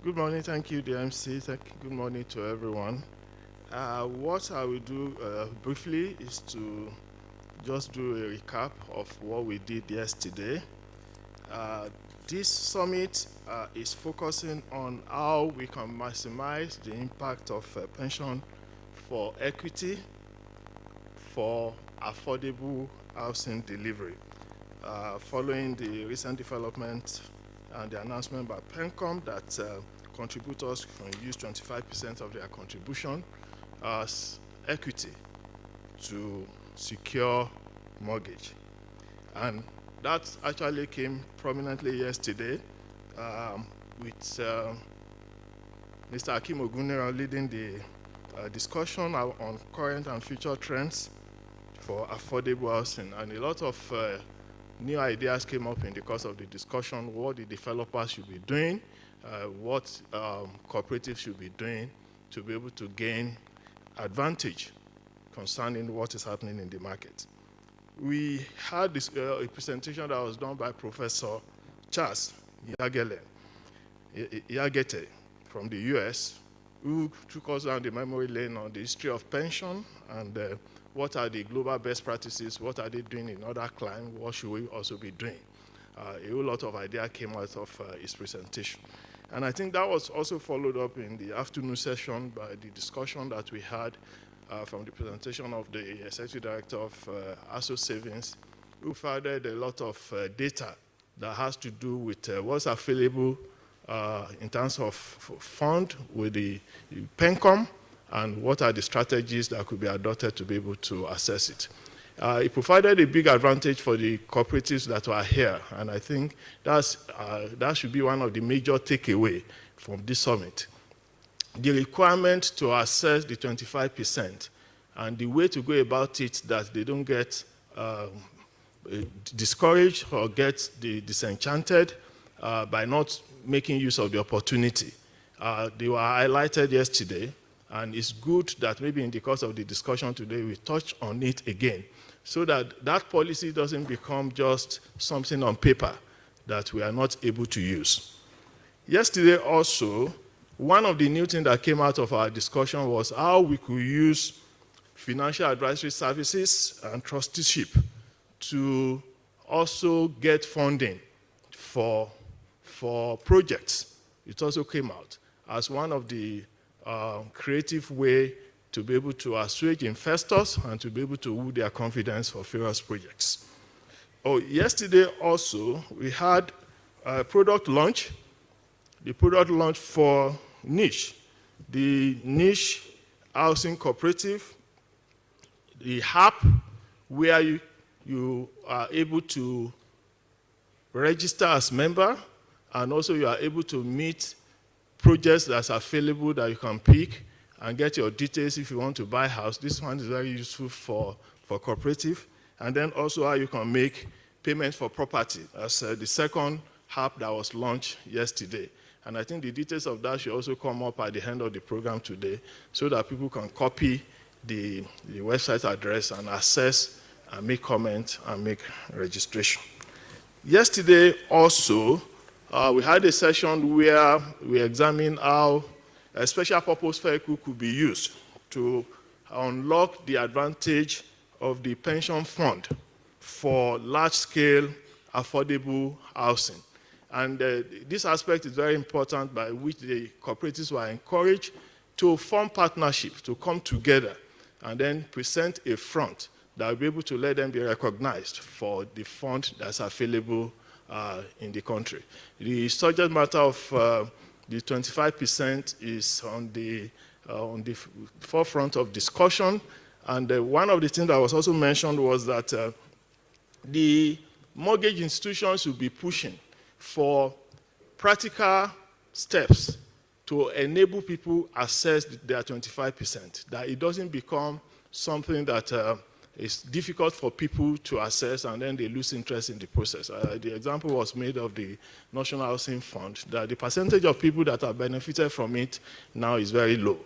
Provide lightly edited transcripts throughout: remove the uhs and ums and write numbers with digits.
Good morning. Thank you, DMC. Good morning to everyone. What I will do briefly is to just do a recap of what we did yesterday. This summit is focusing on how we can maximize the impact of pension for equity, for affordable housing delivery. Following the recent development and the announcement by PENCOM that contributors can use 25% of their contribution as equity to secure mortgage. And that actually came prominently yesterday with Mr. Akim Ogunera leading the discussion on current and future trends for affordable housing. And a lot of new ideas came up in the course of the discussion, what the developers should be doing, what cooperatives should be doing to be able to gain advantage concerning what is happening in the market. We had this, a presentation that was done by Professor Charles Yagete from the US, who took us down the memory lane on the history of pension and what are the global best practices, what are they doing in other climes, what should we also be doing. A whole lot of ideas came out of his presentation. And I think that was also followed up in the afternoon session by the discussion that we had from the presentation of the Executive Director of ASO Savings, who provided a lot of data that has to do with what's available in terms of fund with the PENCOM, and what are the strategies that could be adopted to be able to assess it. It provided a big advantage for the cooperatives that were here, and I think that should be one of the major takeaways from this summit. The requirement to assess the 25% and the way to go about it that they don't get discouraged or get disenchanted by not making use of the opportunity. They were highlighted yesterday, and it's good that maybe in the course of the discussion today we touch on it again, so that that policy doesn't become just something on paper that we are not able to use. Yesterday also, one of the new things that came out of our discussion was how we could use financial advisory services and trusteeship to also get funding for projects. It also came out as one of the creative way to be able to assuage investors and to be able to woo their confidence for various projects. Yesterday also, we had a product launch. The product launch for Niche, the Niche Housing Cooperative, the app where you are able to register as member, and also you are able to meet projects that's available that you can pick and get your details if you want to buy a house. This one is very useful for cooperative. And then also how you can make payments for property as the second app that was launched yesterday. And I think the details of that should also come up at the end of the program today so that people can copy the website address and access and make comments and make registration. Yesterday also, we had a session where we examined how a special purpose vehicle could be used to unlock the advantage of the pension fund for large-scale affordable housing. And this aspect is very important, by which the cooperatives were encouraged to form partnerships, to come together and then present a front that will be able to let them be recognized for the fund that's available in the country. The subject matter of the 25% is on the forefront of discussion, and one of the things that was also mentioned was that the mortgage institutions will be pushing for practical steps to enable people access their 25%, that it doesn't become something that it's difficult for people to access and then they lose interest in the process. The example was made of the National Housing Fund, that the percentage of people that have benefited from it now is very low.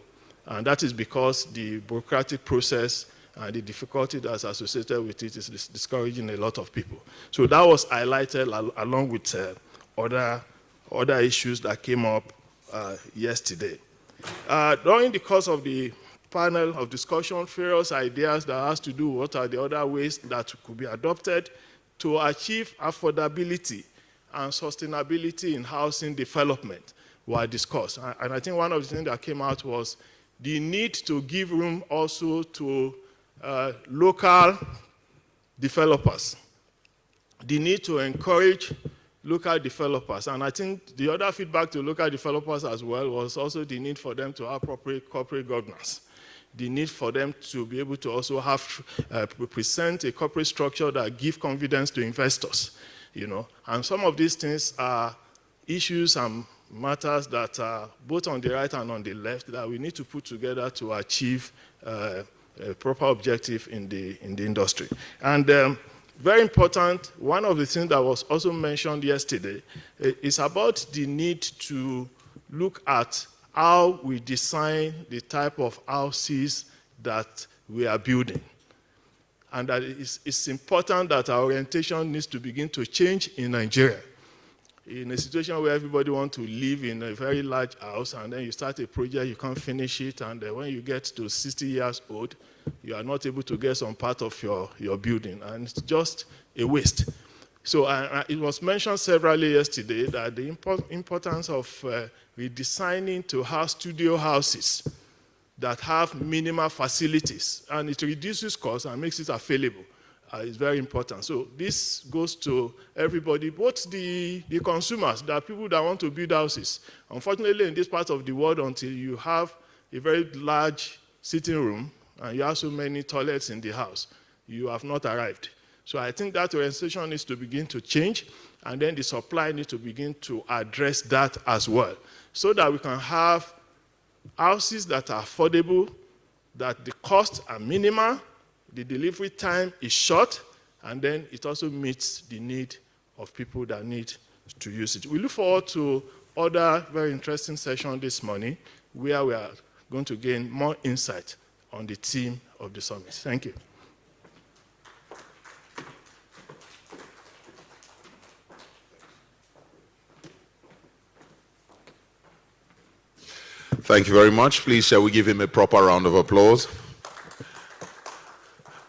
And that is because the bureaucratic process and the difficulty that's associated with it is discouraging a lot of people. So that was highlighted along with other issues that came up yesterday. During the course of the panel of discussion, various ideas that has to do what are the other ways that could be adopted to achieve affordability and sustainability in housing development were discussed. And I think one of the things that came out was the need to give room also to local developers, the need to encourage local developers. And I think the other feedback to local developers as well was also the need for them to have appropriate corporate governance, the need for them to be able to also have present a corporate structure that gives confidence to investors, you know. And some of these things are issues and matters that are both on the right and on the left that we need to put together to achieve a proper objective in the industry. And very important, one of the things that was also mentioned yesterday is about the need to look at how we design the type of houses that we are building. And that it's important that our orientation needs to begin to change in Nigeria. In a situation where everybody wants to live in a very large house, and then you start a project, you can't finish it, and when you get to 60 years old, you are not able to get some part of your building, and it's just a waste. So it was mentioned severally yesterday that the importance of redesigning to have studio houses that have minimal facilities, and it reduces costs and makes it available. Is very important. So this goes to everybody, both the consumers, the people that want to build houses. Unfortunately, in this part of the world, until you have a very large sitting room and you have so many toilets in the house, you have not arrived. So I think that orientation needs to begin to change, and then the supply needs to begin to address that as well, so that we can have houses that are affordable, that the costs are minimal, the delivery time is short, and then it also meets the need of people that need to use it. We look forward to other very interesting sessions this morning where we are going to gain more insight on the theme of the summit. Thank you. Thank you very much. Please, shall we give him a proper round of applause?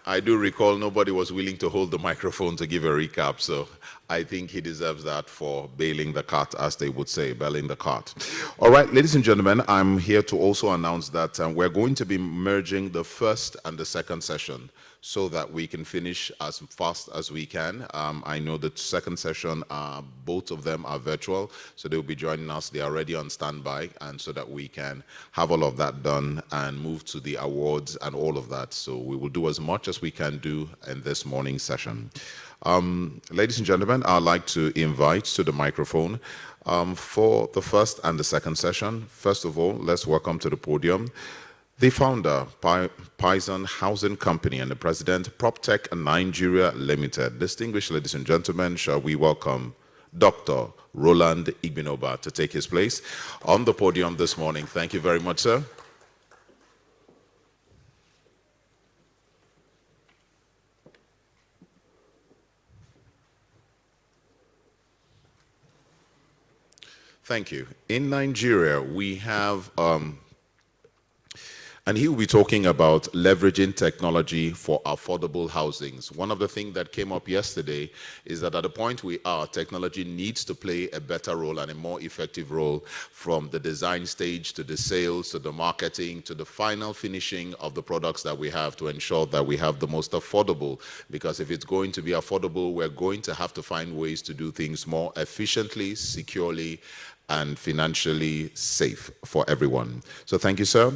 I do recall nobody was willing to hold the microphone to give a recap, so I think he deserves that for bailing the cat, as they would say, bailing the cat. All right, ladies and gentlemen, I'm here to also announce that we're going to be merging the first and the second session so that we can finish as fast as we can. I know the second session, both of them are virtual, so they'll be joining us. They are already on standby, and so that we can have all of that done and move to the awards and all of that. So we will do as much as we can do in this morning's session. Ladies and gentlemen, I'd like to invite to the microphone for the first and the second session. First of all, let's welcome to the podium the founder, Pison Housing Company, and the president, PropTech Nigeria Limited. Distinguished ladies and gentlemen, shall we welcome Dr. Roland Igbinoba to take his place on the podium this morning. Thank you very much, sir. Thank you. In Nigeria, we have and he will be talking about leveraging technology for affordable housings. One of the things that came up yesterday is that at the point we are, technology needs to play a better role and a more effective role, from the design stage to the sales, to the marketing, to the final finishing of the products that we have, to ensure that we have the most affordable. Because if it's going to be affordable, we're going to have to find ways to do things more efficiently, securely, and financially safe for everyone. So thank you, sir.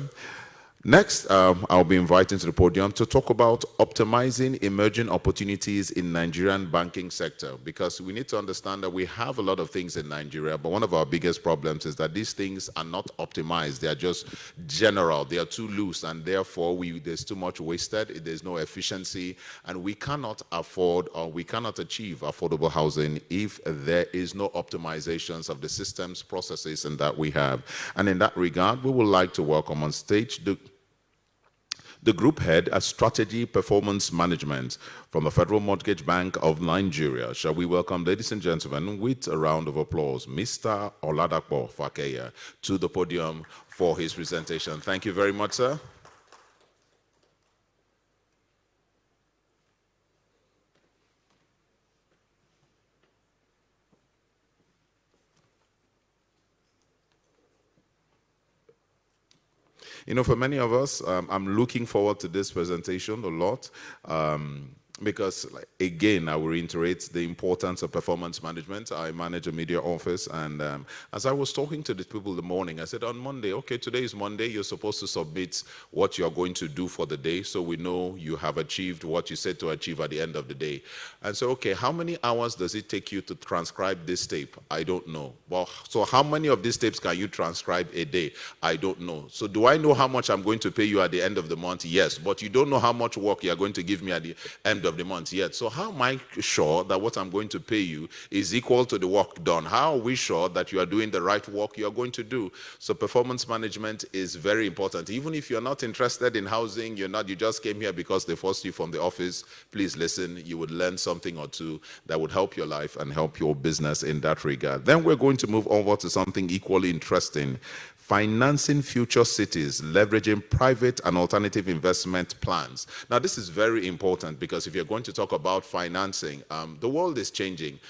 Next, I'll be inviting to the podium to talk about optimizing emerging opportunities in Nigerian banking sector, because we need to understand that we have a lot of things in Nigeria, but one of our biggest problems is that these things are not optimized. They are just general. They are too loose, and therefore there's too much wasted. There's no efficiency, and we cannot afford, or we cannot achieve affordable housing if there is no optimizations of the systems, processes, and that we have. And in that regard, we would like to welcome on stage the Group Head at Strategy Performance Management from the Federal Mortgage Bank of Nigeria. Shall we welcome, ladies and gentlemen, with a round of applause, Mr. Oladapo Fakeya to the podium for his presentation. Thank you very much, sir. You know, for many of us, I'm looking forward to this presentation a lot because, again, I will reiterate the importance of performance management. I manage a media office, and as I was talking to the people in the morning, I said, on Monday, okay, today is Monday, you're supposed to submit what you're going to do for the day so we know you have achieved what you said to achieve at the end of the day. And so, okay, how many hours does it take you to transcribe this tape? I don't know. Well, so how many of these tapes can you transcribe a day? I don't know. So do I know how much I'm going to pay you at the end of the month? Yes, but you don't know how much work you're going to give me at the end of the month yet. So how am I sure that what I'm going to pay you is equal to the work done? How are we sure that you are doing the right work you're going to do? So performance management is very important. Even if you're not interested in housing, you just came here because they forced you from the office, please listen, you would learn something or two that would help your life and help your business in that regard. Then we're going to move over to something equally interesting. Financing future cities, leveraging private and alternative investment plans. Now, this is very important because if you're going to talk about financing, the world is changing.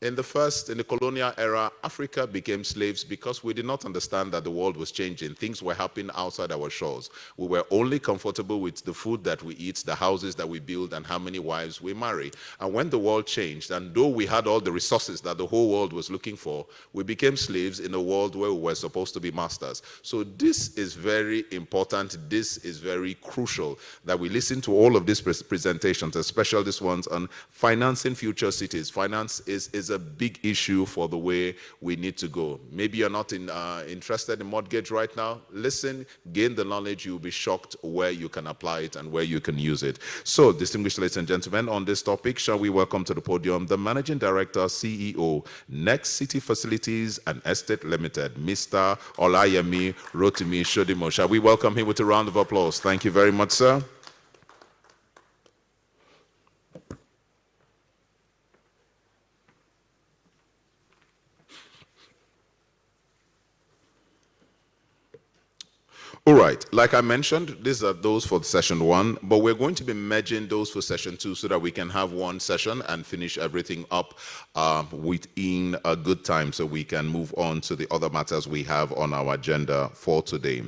In the colonial era, Africa became slaves because we did not understand that the world was changing. Things were happening outside our shores. We were only comfortable with the food that we eat, the houses that we build, and how many wives we marry. And when the world changed, and though we had all the resources that the whole world was looking for, we became slaves in a world where we were supposed to be masters. So this is very important. This is very crucial that we listen to all of these presentations, especially these ones on financing future cities. Finance is a big issue for the way we need to go. Maybe you're not interested in mortgage right now. Listen, gain the knowledge. You'll be shocked where you can apply it and where you can use it. So, distinguished ladies and gentlemen, on this topic, shall we welcome to the podium the Managing Director, CEO, Next City Facilities and Estate Limited, Mr. Olayemi Rotimi Shodimo. Shall we welcome him with a round of applause? Thank you very much, sir. All right, like I mentioned, these are those for session 1, but we're going to be merging those for session 2 so that we can have one session and finish everything up within a good time so we can move on to the other matters we have on our agenda for today.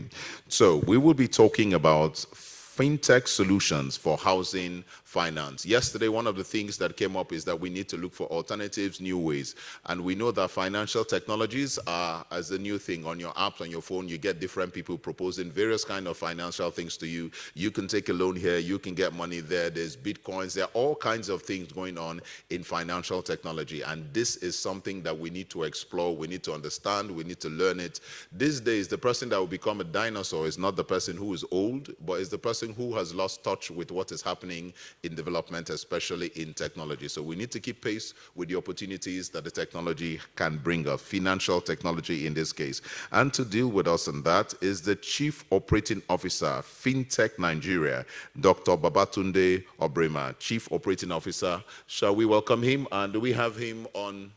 So we will be talking about fintech solutions for housing finance. Yesterday, one of the things that came up is that we need to look for alternatives, new ways. And we know that financial technologies are as a new thing. On your apps, on your phone, you get different people proposing various kind of financial things to you. You can take a loan here, you can get money there, there's bitcoins, there are all kinds of things going on in financial technology. And this is something that we need to explore, we need to understand, we need to learn it. These days, the person that will become a dinosaur is not the person who is old, but is the person who has lost touch with what is happening in development, especially in technology. So we need to keep pace with the opportunities that the technology can bring us, financial technology in this case. And to deal with us on that is the Chief Operating Officer, FinTech Nigeria, Dr. Babatunde Obrema, Chief Operating Officer. Shall we welcome him? And do we have him on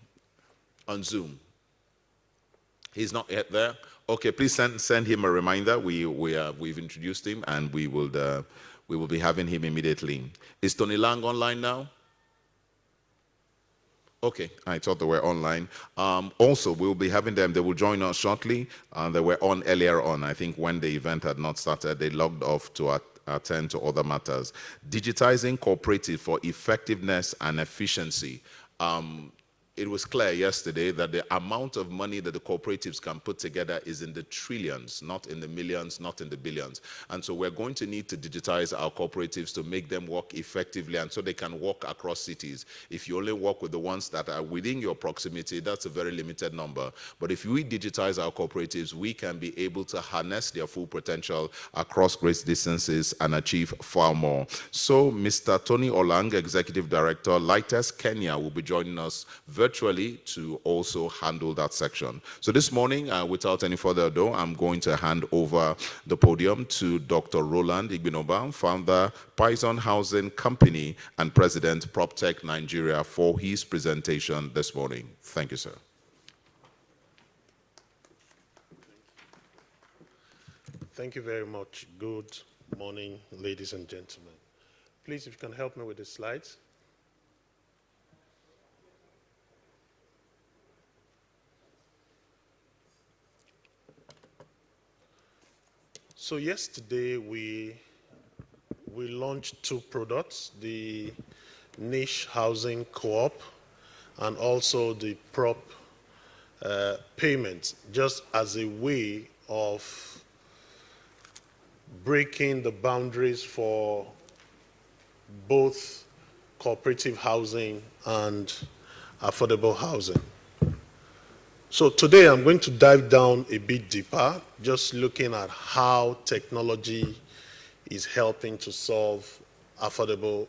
Zoom? He's not yet there. Okay, please send him a reminder. We've introduced him, and we will be having him immediately. Is Tony Lang online now? Okay, I thought they were online. Also, we'll be having them. They will join us shortly. They were on earlier on. I think when the event had not started, they logged off to attend to other matters. Digitizing cooperative for effectiveness and efficiency. It was clear yesterday that the amount of money that the cooperatives can put together is in the trillions, not in the millions, not in the billions. And so we're going to need to digitize our cooperatives to make them work effectively and so they can work across cities. If you only work with the ones that are within your proximity, that's a very limited number. But if we digitize our cooperatives, we can be able to harness their full potential across great distances and achieve far more. So Mr. Tony Olang, Executive Director, Lightest Kenya, will be joining us very virtually to also handle that section. So this morning, without any further ado, I'm going to hand over the podium to Dr. Roland Igbinoba, founder, Python Housing Company, and President, PropTech Nigeria, for his presentation this morning. Thank you, sir. Thank you very much. Good morning, ladies and gentlemen. Please, if you can help me with the slides. So yesterday we launched 2 products, the niche housing co-op and also the prop payment, just as a way of breaking the boundaries for both cooperative housing and affordable housing. So today I'm going to dive down a bit deeper, just looking at how technology is helping to solve affordable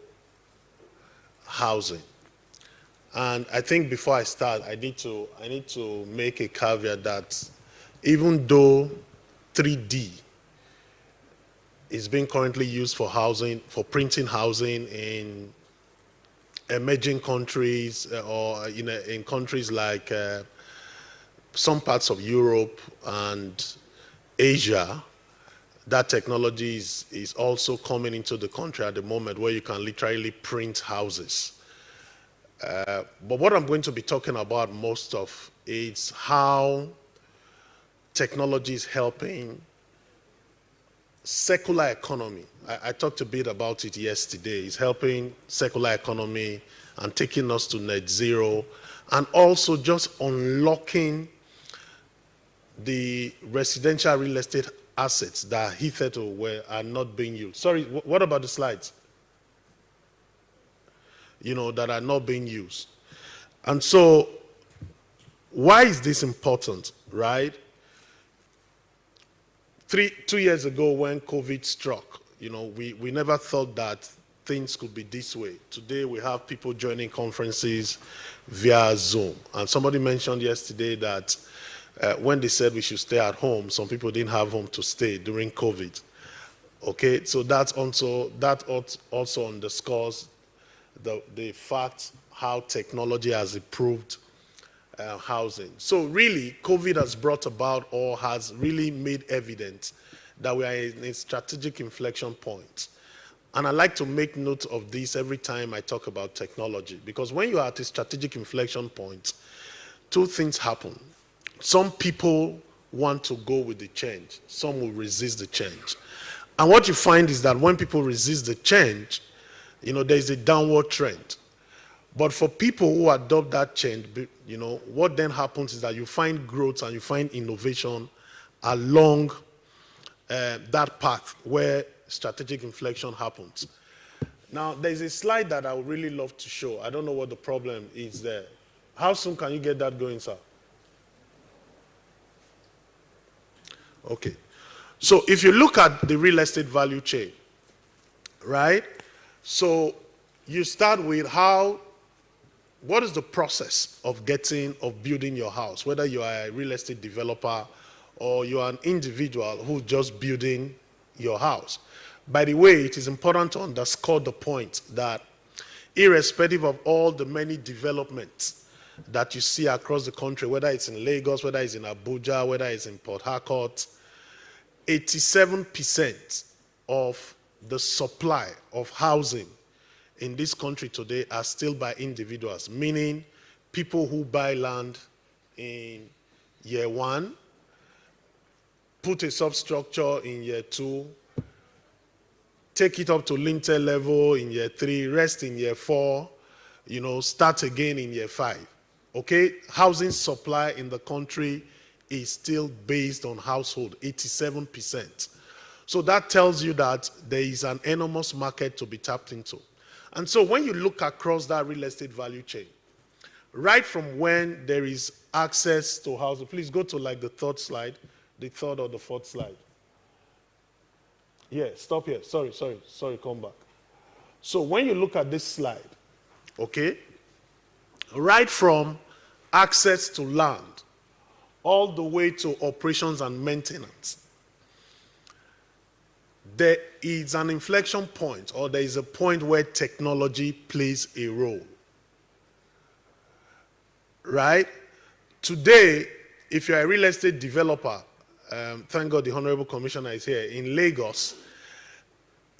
housing. And I think before I start, I need to make a caveat that even though 3D is being currently used for housing, for printing housing in emerging countries or in countries like some parts of Europe and Asia, that technology is also coming into the country at the moment where you can literally print houses. But what I'm going to be talking about most of is how technology is helping circular economy. I talked a bit about it yesterday. It's helping circular economy and taking us to net zero, and also just unlocking the residential real estate assets that hitherto are not being used. Sorry, what about the slides? That are not being used. And so, why is this important, right? 2 years ago when COVID struck, we never thought that things could be this way. Today we have people joining conferences via Zoom. And somebody mentioned yesterday that when they said we should stay at home, some people didn't have home to stay during COVID. Okay, so that also underscores the fact how technology has improved housing. So really, COVID has brought about, or has really made evident, that we are in a strategic inflection point. And I like to make note of this every time I talk about technology, because when you are at a strategic inflection point, 2 things happen. Some people want to go with the change. Some will resist the change. And what you find is that when people resist the change, there's a downward trend. But for people who adopt that change, what then happens is that you find growth and you find innovation along that path where strategic inflection happens. Now, there's a slide that I would really love to show. I don't know what the problem is there. How soon can you get that going, sir? Okay. So if you look at the real estate value chain, right? So you start with what is the process of building your house, whether you are a real estate developer or you are an individual who's just building your house. By the way, it is important to underscore the point that irrespective of all the many developments that you see across the country, whether it's in Lagos, whether it's in Abuja, whether it's in Port Harcourt, 87% of the supply of housing in this country today are still by individuals, meaning people who buy land in year 1, put a substructure in year 2, take it up to lintel level in year 3, rest in year 4, start again in year 5. Okay? Housing supply in the country is still based on household, 87%. So that tells you that there is an enormous market to be tapped into. And so when you look across that real estate value chain, right from when there is access to housing, please go to like the third slide, the third or the fourth slide. Yeah, stop here. Sorry, come back. So when you look at this slide, okay, right from access to land, all the way to operations and maintenance, there is an inflection point, or there is a point where technology plays a role. Right? Today, if you're a real estate developer, thank God the Honorable Commissioner is here, in Lagos,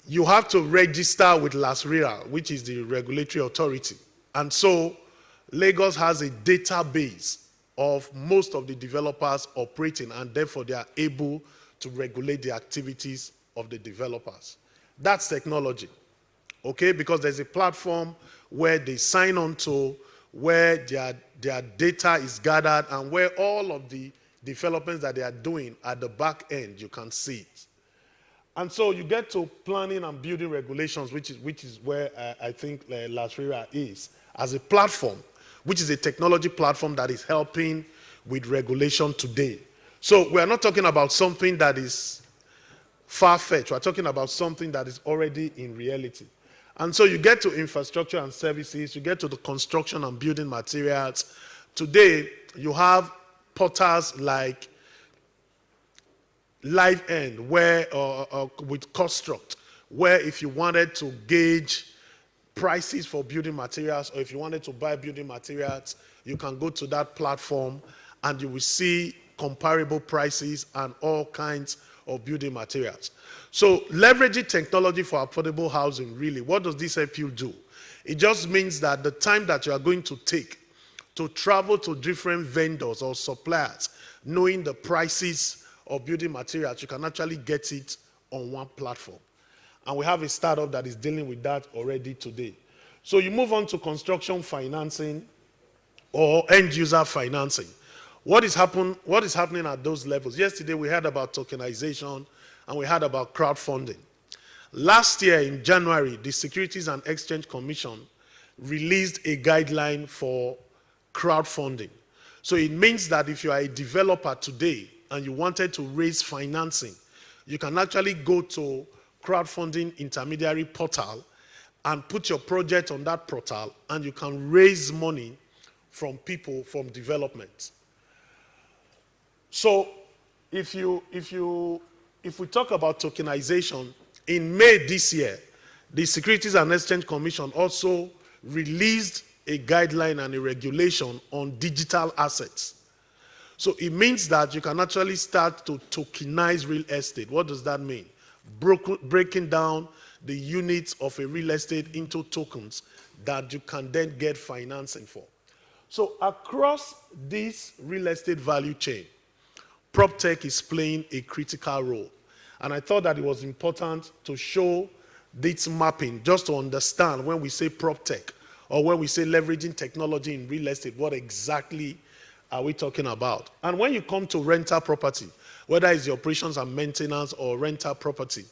you have to register with LASRERA, which is the regulatory authority. And so Lagos has a database of most of the developers operating, and therefore they are able to regulate the activities of the developers. That's technology, okay? Because there's a platform where they sign on to, where their data is gathered, and where all of the developments that they are doing at the back end, you can see it. And so you get to planning and building regulations, which is where I think LASRERA is, as a platform, which is a technology platform that is helping with regulation today. So we are not talking about something that is far-fetched. We're talking about something that is already in reality. And so you get to infrastructure and services, you get to the construction and building materials. Today, you have portals like LiveEnd, where with Construct, where if you wanted to gauge prices for building materials, or if you wanted to buy building materials, you can go to that platform and you will see comparable prices and all kinds of building materials. So leveraging technology for affordable housing, really, what does this help you do? It just means that the time that you are going to take to travel to different vendors or suppliers, knowing the prices of building materials, you can actually get it on one platform. And we have a startup that is dealing with that already today. So you move on to construction financing or end user financing. What is happening at those levels? Yesterday we heard about tokenization and we heard about crowdfunding. Last year in January, the Securities and Exchange Commission released a guideline for crowdfunding. So it means that if you are a developer today and you wanted to raise financing, you can actually go to crowdfunding intermediary portal and put your project on that portal, and you can raise money from people, from development. So if we talk about tokenization, in May this year, the Securities and Exchange Commission also released a guideline and a regulation on digital assets. So it means that you can actually start to tokenize real estate. What does that mean? Breaking down the units of a real estate into tokens that you can then get financing for. So across this real estate value chain, PropTech is playing a critical role. And I thought that it was important to show this mapping, just to understand when we say PropTech or when we say leveraging technology in real estate, what exactly are we talking about? And when you come to rental property, whether it's the operations and maintenance or rental property,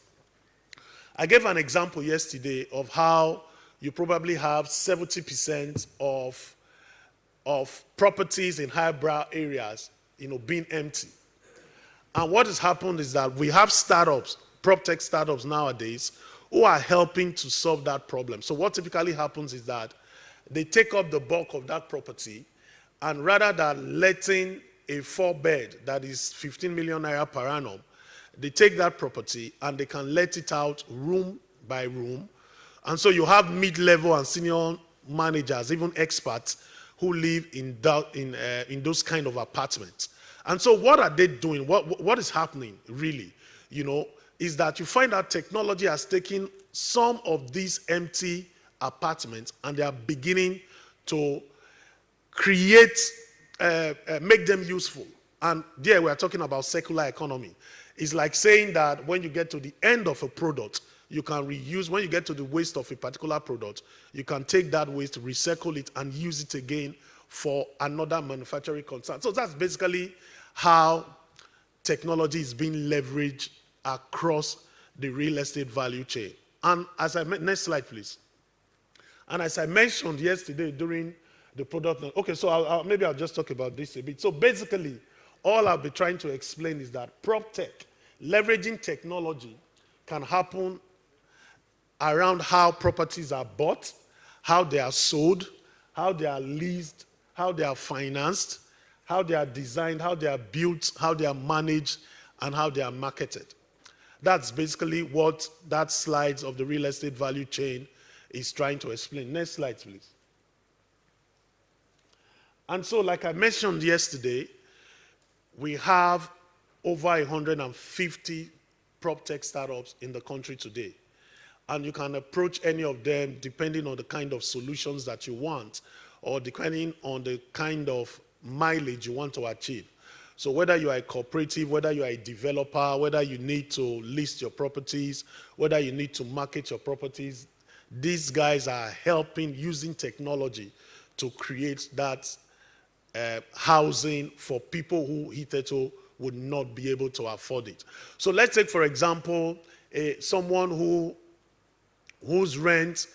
I gave an example yesterday of how you probably have 70% of properties in highbrow areas, being empty. And what has happened is that we have startups, PropTech startups nowadays, who are helping to solve that problem. So what typically happens is that they take up the bulk of that property, and rather than letting a 4-bed that is 15 million naira per annum, they take that property and they can let it out room by room. And so you have mid-level and senior managers, even experts, who live in those kind of apartments. And so what are they doing? What is happening, really, is that you find that technology has taken some of these empty apartments and they are beginning to create, make them useful. And there we are talking about circular economy. It's like saying that when you get to the end of a product, you can reuse. When you get to the waste of a particular product, you can take that waste, recycle it, and use it again for another manufacturing concern. So that's basically how technology is being leveraged across the real estate value chain. And as I next slide, please. And as I mentioned yesterday during the product, okay, so maybe I'll just talk about this a bit. So basically, all I'll be trying to explain is that PropTech, leveraging technology, can happen around how properties are bought, how they are sold, how they are leased, how they are financed, how they are designed, how they are built, how they are managed, and how they are marketed. That's basically what that slide of the real estate value chain is trying to explain. Next slide, please. And so, like I mentioned yesterday, we have over 150 prop tech startups in the country today. And you can approach any of them depending on the kind of solutions that you want or depending on the kind of mileage you want to achieve. So whether you are a cooperative, whether you are a developer, whether you need to list your properties, whether you need to market your properties, these guys are helping using technology to create that housing for people who hitherto would not be able to afford it. So let's take, for example, someone whose rent,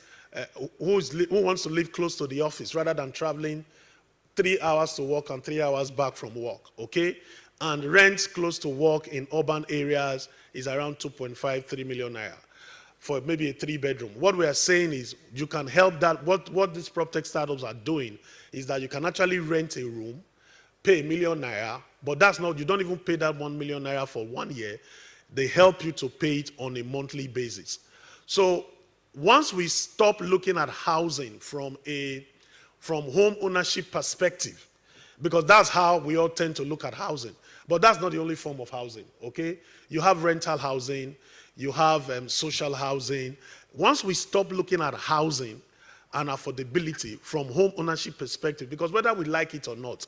who wants to live close to the office rather than traveling 3 hours to work and 3 hours back from work, okay? And rent close to work in urban areas is around 2.5, 3 million naira for maybe a 3-bedroom. What we are saying is you can help that. What these PropTech startups are doing is that you can actually rent a room, pay 1 million naira, but that's not, you don't even pay that 1 million naira for 1 year. They help you to pay it on a monthly basis. So once we stop looking at housing from home ownership perspective, because that's how we all tend to look at housing. But that's not the only form of housing, okay? You have rental housing, you have social housing. Once we stop looking at housing and affordability from home ownership perspective, because whether we like it or not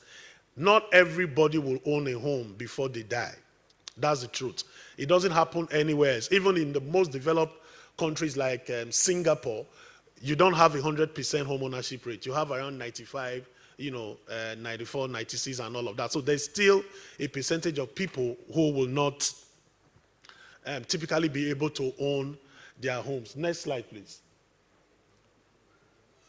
everybody will own a home before they die. That's the truth. It doesn't happen anywhere else. Even in the most developed countries like Singapore, you don't have 100% home ownership rate. You have around 95, 94, 96, and all of that. So there's still a percentage of people who will not typically be able to own their homes. Next slide, please.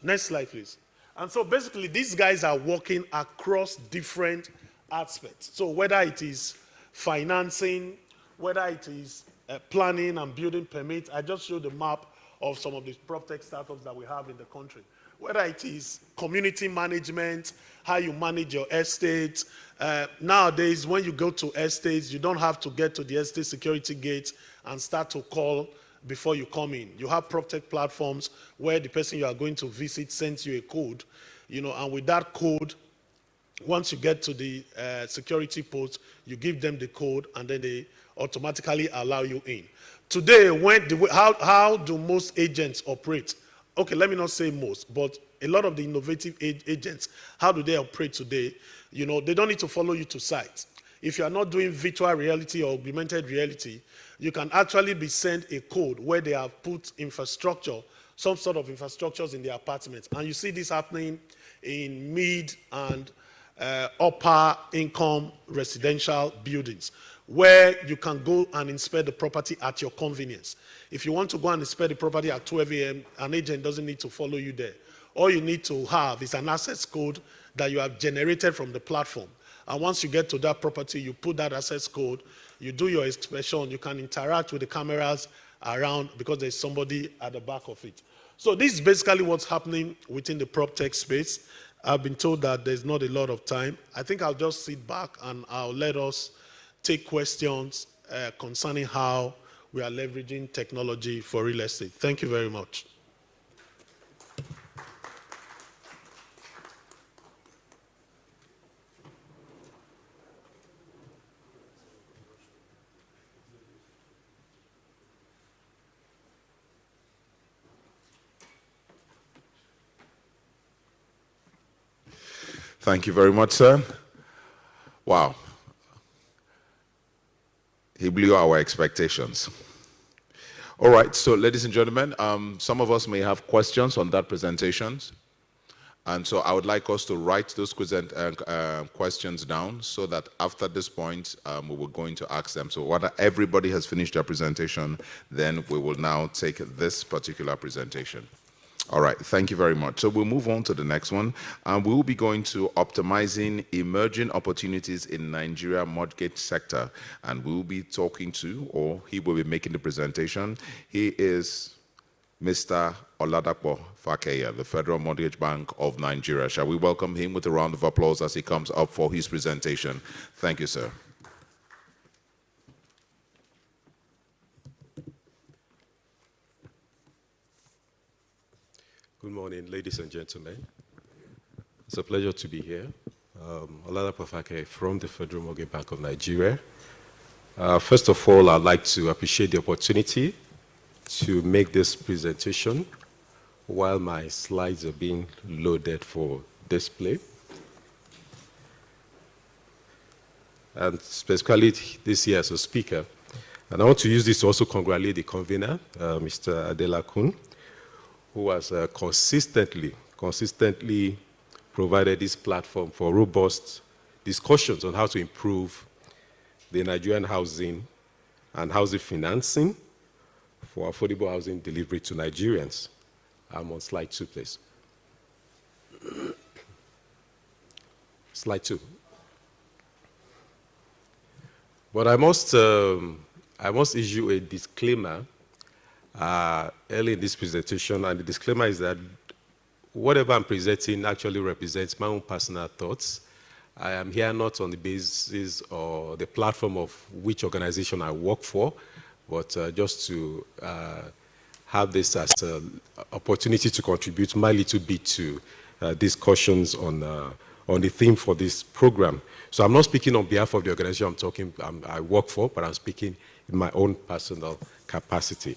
Next slide, please. And so basically, these guys are working across different aspects. So whether it is financing, whether it is planning and building permits, I just showed the map of some of the PropTech startups that we have in the country. Whether it is community management, how you manage your estate. Nowadays, when you go to estates, you don't have to get to the estate security gate and start to call before you come in. You have PropTech platforms where the person you are going to visit sends you a code, and with that code, once you get to the security post, you give them the code, and then they automatically allow you in. Today, how do most agents operate? Okay, let me not say most, but a lot of the innovative agents, how do they operate today? They don't need to follow you to site. If you are not doing virtual reality or augmented reality, you can actually be sent a code where they have put infrastructure, some sort of infrastructures in the apartments. And you see this happening in mid and upper income residential buildings, where you can go and inspect the property at your convenience. If you want to go and inspect the property at 12 a.m., an agent doesn't need to follow you there. All you need to have is an access code that you have generated from the platform. And once you get to that property, you put that access code, you do your inspection, you can interact with the cameras around because there's somebody at the back of it. So this is basically what's happening within the PropTech space. I've been told that there's not a lot of time. I think I'll just sit back and I'll let us take questions concerning how we are leveraging technology for real estate. Thank you very much. Thank you very much, sir. Wow. He blew our expectations. All right, so ladies and gentlemen, some of us may have questions on that presentation. And so I would like us to write those questions down so that after this point, we will go into ask them. So when everybody has finished their presentation, then we will now take this particular presentation. All right, thank you very much. So we'll move on to the next one. We will be going to optimizing emerging opportunities in Nigeria mortgage sector. And we will be talking to, or he will be making the presentation. He is Mr. Oladapo Fakeya, the Federal Mortgage Bank of Nigeria. Shall we welcome him with a round of applause as he comes up for his presentation? Thank you, sir. Good morning, ladies and gentlemen. It's a pleasure to be here. Oladapo Fakeya from the Federal Mortgage Bank of Nigeria. First of all, I'd like to appreciate the opportunity to make this presentation while my slides are being loaded for display. And specifically this year as a speaker. And I want to use this to also congratulate the convener, Mr. Adela Kun, who has consistently provided this platform for robust discussions on how to improve the Nigerian housing and housing financing for affordable housing delivery to Nigerians. I'm on slide 2, please. Slide 2. But I must issue a disclaimer early in this presentation, and the disclaimer is that whatever I'm presenting actually represents my own personal thoughts. I am here not on the basis or the platform of which organization I work for, but just to have this as an opportunity to contribute my little bit to discussions on the theme for this program. So I'm not speaking on behalf of the organization I work for, but I'm speaking in my own personal capacity.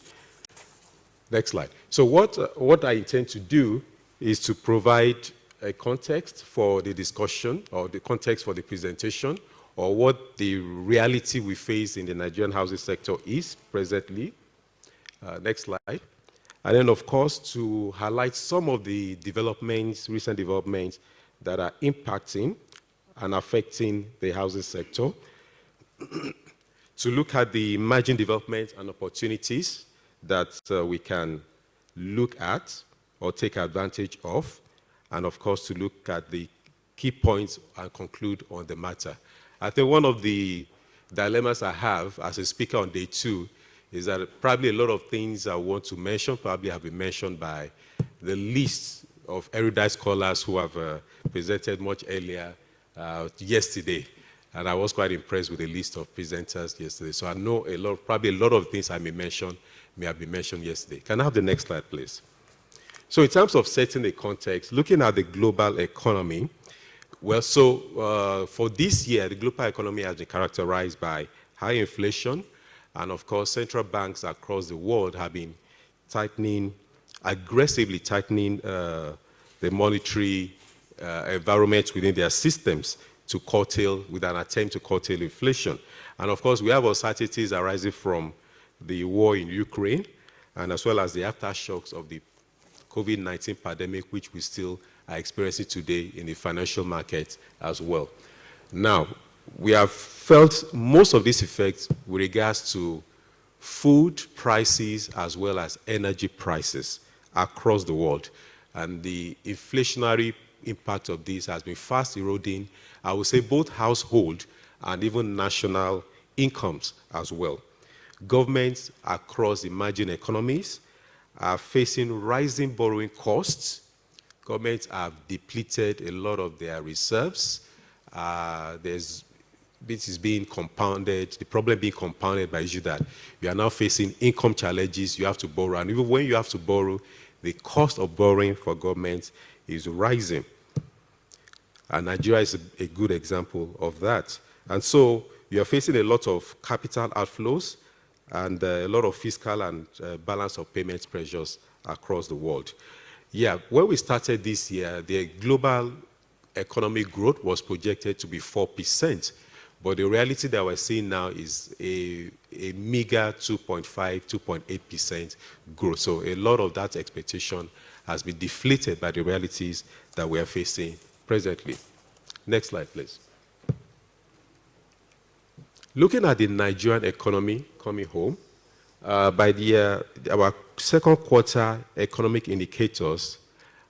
Next slide. So what I intend to do is to provide a context for the discussion or the context for the presentation or what the reality we face in the Nigerian housing sector is presently. Next slide. And then, of course, to highlight some of the developments, recent developments that are impacting and affecting the housing sector. To look at the emerging developments and opportunities that we can look at or take advantage of, and of course to look at the key points and conclude on the matter. I think one of the dilemmas I have as a speaker on day 2 is that probably a lot of things I want to mention probably have been mentioned by the list of erudite scholars who have presented much earlier yesterday. And I was quite impressed with the list of presenters yesterday. So I know probably a lot of things I may have been mentioned yesterday. Can I have the next slide, please? So in terms of setting the context, looking at the global economy, well, so for this year, the global economy has been characterized by high inflation, and of course, central banks across the world have been aggressively tightening the monetary environment within their systems with an attempt to curtail inflation. And of course, we have uncertainties arising from the war in Ukraine, and as well as the aftershocks of the COVID-19 pandemic, which we still are experiencing today in the financial market as well. Now, we have felt most of these effects with regards to food prices as well as energy prices across the world. And the inflationary impact of this has been fast eroding, I would say, both household and even national incomes as well. Governments across emerging economies are facing rising borrowing costs. Governments have depleted a lot of their reserves. This is being compounded, the problem being compounded by the issue that you are now facing income challenges, you have to borrow, and even when you have to borrow, the cost of borrowing for governments is rising. And Nigeria is a good example of that. And so you are facing a lot of capital outflows and a lot of fiscal and balance of payments pressures across the world. Yeah, when we started this year, the global economic growth was projected to be 4%, but the reality that we're seeing now is a meager 2.5, 2.8% growth. So a lot of that expectation has been deflated by the realities that we are facing presently. Next slide, please. Looking at the Nigerian economy coming home, by our second quarter economic indicators,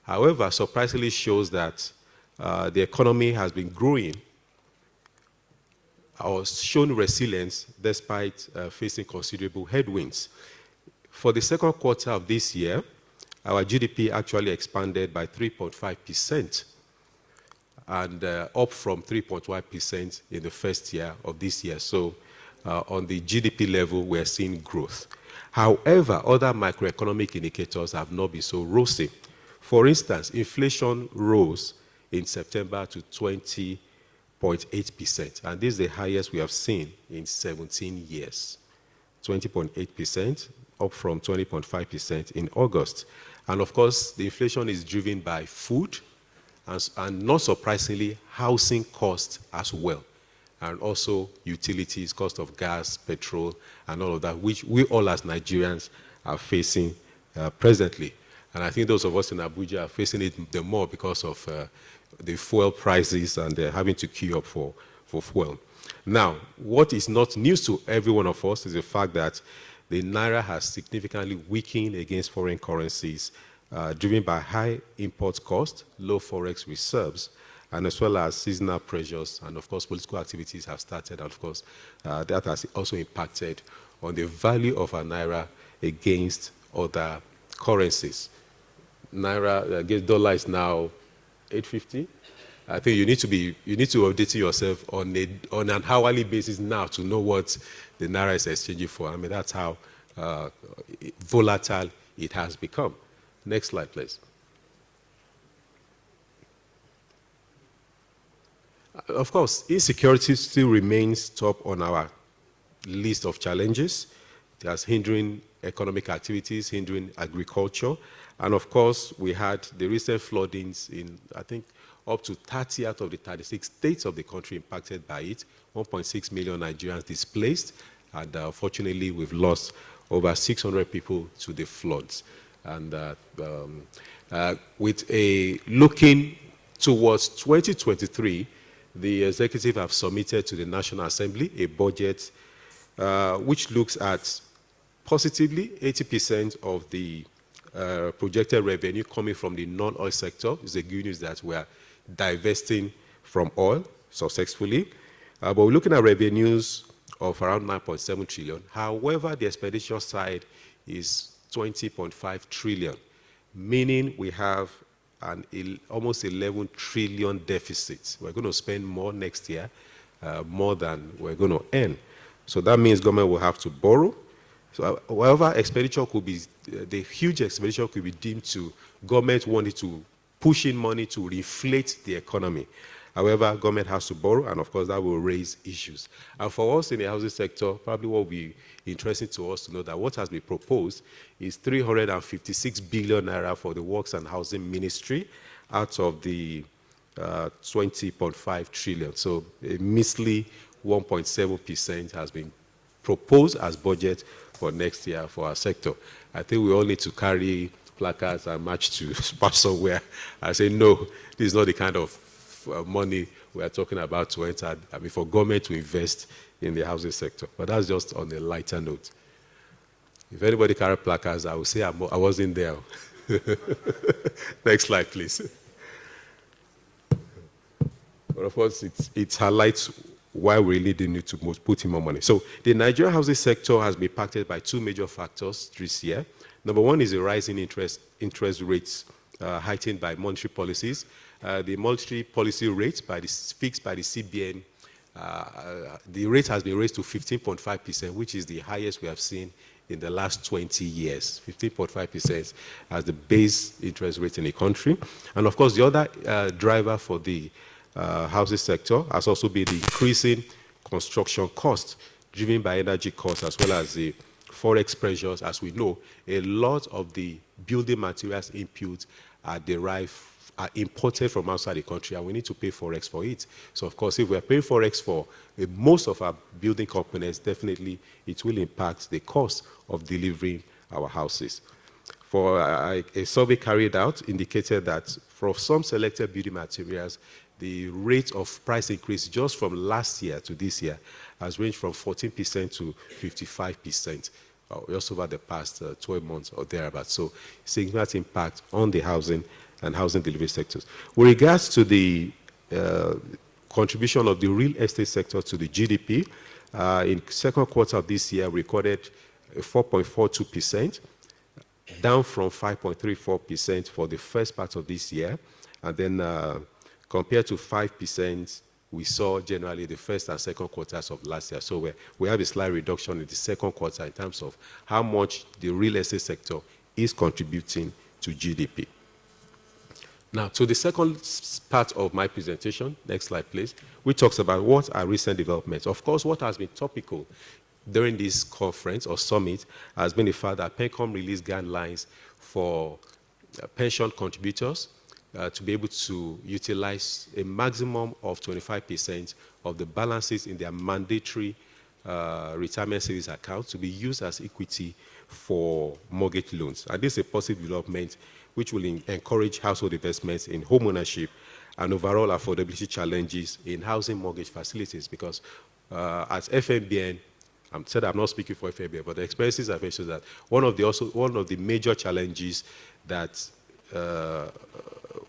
however, surprisingly shows that the economy has been growing or shown resilience despite facing considerable headwinds. For the second quarter of this year, our GDP actually expanded by 3.5%, and up from 3.1% in the first year of this year. So on the GDP level, we're seeing growth. However, other macroeconomic indicators have not been so rosy. For instance, inflation rose in September to 20.8%, and this is the highest we have seen in 17 years. 20.8%, up from 20.5% in August. And of course, the inflation is driven by food, and not surprisingly, housing costs as well, and also utilities, cost of gas, petrol, and all of that, which we all as Nigerians are facing presently. And I think those of us in Abuja are facing it the more because of the fuel prices, and they're having to queue up for fuel. Now, what is not news to every one of us is the fact that the Naira has significantly weakened against foreign currencies, driven by high import costs, low forex reserves, and as well as seasonal pressures, and of course political activities have started, and of course that has also impacted on the value of our Naira against other currencies. Naira against dollar is now 850. I think you need to update yourself on an hourly basis now to know what the Naira is exchanging for. I mean, that's how volatile it has become. Next slide, please. Of course, insecurity still remains top on our list of challenges. That's hindering economic activities, hindering agriculture. And of course, we had the recent floodings in, I think, up to 30 out of the 36 states of the country impacted by it, 1.6 million Nigerians displaced, and fortunately, we've lost over 600 people to the floods. And with a looking towards 2023, the executive have submitted to the National Assembly a budget which looks at positively 80% of the projected revenue coming from the non-oil sector. It's the good news that we are divesting from oil successfully. But we're looking at revenues of around 9.7 trillion. However, the expenditure side is 20.5 trillion, meaning we have an almost 11 trillion deficit. We're going to spend more next year, more than we're going to earn. So that means government will have to borrow. So however, expenditure could be, the huge expenditure could be deemed to government wanting to push in money to reflate the economy. However, government has to borrow, and of course that will raise issues. And for us in the housing sector, probably what will be interesting to us to know that what has been proposed is 356 billion naira for the Works and Housing Ministry out of the 20.5 trillion. So a measly 1.7% has been proposed as budget for next year for our sector. I think we all need to carry placards and march to pass somewhere and say, no, this is not the kind of money we are talking about to enter, I mean, for government to invest in the housing sector. But that's just on a lighter note. If anybody carry placards, I will say I wasn't there. Next slide, please. But of course, it highlights why we really need to put in more money. So the Nigerian housing sector has been impacted by two major factors this year. Number one is the rising interest rates heightened by monetary policies. The monetary policy rate fixed by the CBN, the rate has been raised to 15.5%, which is the highest we have seen in the last 20 years. 15.5% as the base interest rate in the country. And of course, the other driver for the housing sector has also been the increasing construction costs driven by energy costs as well as the forex pressures. As we know, a lot of the building materials inputs are imported from outside the country, and we need to pay forex for it. So of course, if we are paying forex for most of our building components, definitely it will impact the cost of delivering our houses. For a survey carried out indicated that for some selected building materials, the rate of price increase just from last year to this year has ranged from 14% to 55%, just over the past 12 months or thereabouts. So significant impact on the housing and housing delivery sectors. With regards to the contribution of the real estate sector to the GDP, in second quarter of this year, we recorded 4.42%. down from 5.34% for the first part of this year, and then compared to 5% we saw generally the first and second quarters of last year. So we have a slight reduction in the second quarter in terms of how much the real estate sector is contributing to GDP. Now, to the second part of my presentation, next slide, please, which talks about what are recent developments. Of course, what has been topical during this conference or summit has been the fact that PENCOM released guidelines for pension contributors to be able to utilize a maximum of 25% of the balances in their mandatory retirement savings account to be used as equity for mortgage loans. And this is a positive development which will encourage household investments in home ownership and overall affordability challenges in housing mortgage facilities, because as FMBN, I'm not speaking for FMBN, but the experiences have mentioned that one of the major challenges that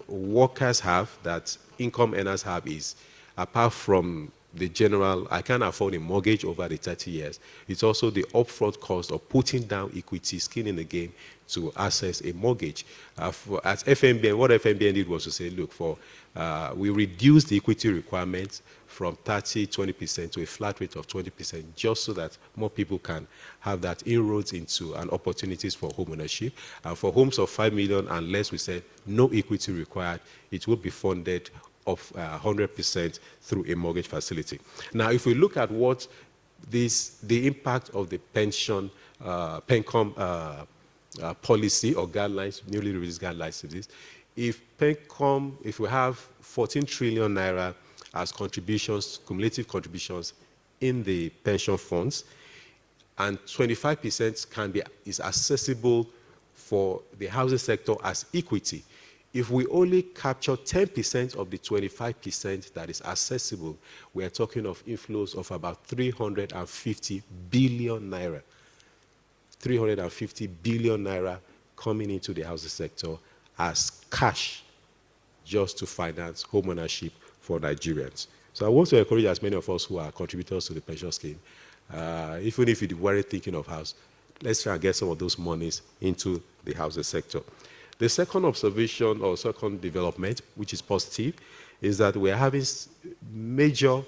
workers have, that income earners have, is apart from the general, I can't afford a mortgage over the 30 years, it's also the upfront cost of putting down equity, skin in the game to access a mortgage. At FMBN, what FMBN did was to say, look, we reduced the equity requirements from 20% to a flat rate of 20%, just so that more people can have that inroads into and opportunities for home ownership. And for homes of 5 million and less, we said no equity required. It will be funded of 100% through a mortgage facility. Now, if we look at what the impact of the PENCOM policy or guidelines, newly released guidelines to this, if we have 14 trillion naira as contributions, cumulative contributions in the pension funds, and 25% is accessible for the housing sector as equity. If we only capture 10% of the 25% that is accessible, we are talking of inflows of about 350 billion naira. 350 billion naira coming into the housing sector as cash just to finance home ownership for Nigerians. So I want to encourage as many of us who are contributors to the pension scheme, even if you weren't thinking of house, let's try and get some of those monies into the housing sector. The second observation or second development, which is positive, is that we're having major,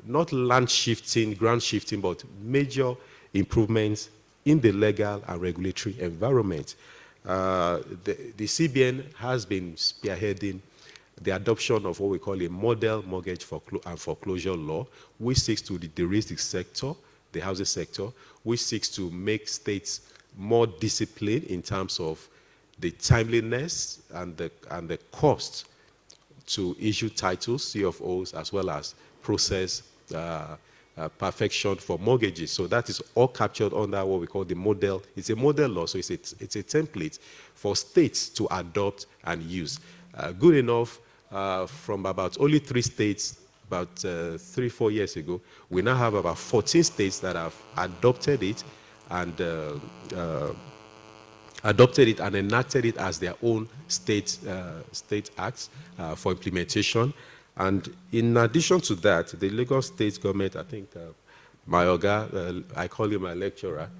not land shifting, ground shifting, but major improvements in the legal and regulatory environment. The CBN has been spearheading the adoption of what we call a model mortgage and foreclosure law, which seeks to de-risk the sector, the housing sector, which seeks to make states more disciplined in terms of the timeliness and the cost to issue titles, CFOs, as well as process perfection for mortgages. So that is all captured under what we call the model. It's a model law, so it's a template for states to adopt and use. Good enough, from about only 3 states, about 3-4 years ago, we now have about 14 states that have adopted it and enacted it as their own state acts for implementation. And in addition to that, the Lagos State government, I think my Oga, I call him my lecturer,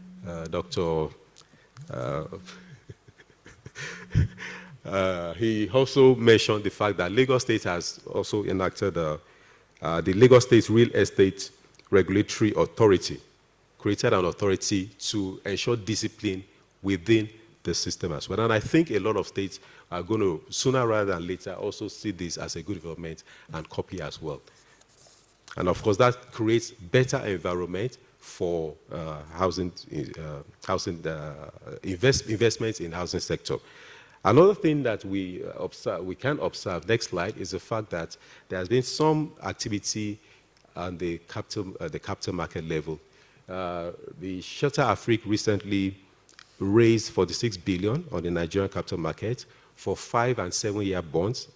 Dr. He also mentioned the fact that Lagos State has also enacted the Lagos State Real Estate Regulatory Authority, created an authority to ensure discipline within the system as well. And I think a lot of states are going to, sooner rather than later, also see this as a good development and copy as well. And of course, that creates better environment for investments in housing sector. Another thing that we can observe, next slide, is the fact that there has been some activity on the capital market level. The Shelter Afrique recently raised 46 billion on the Nigerian capital market for 5- and 7-year bonds,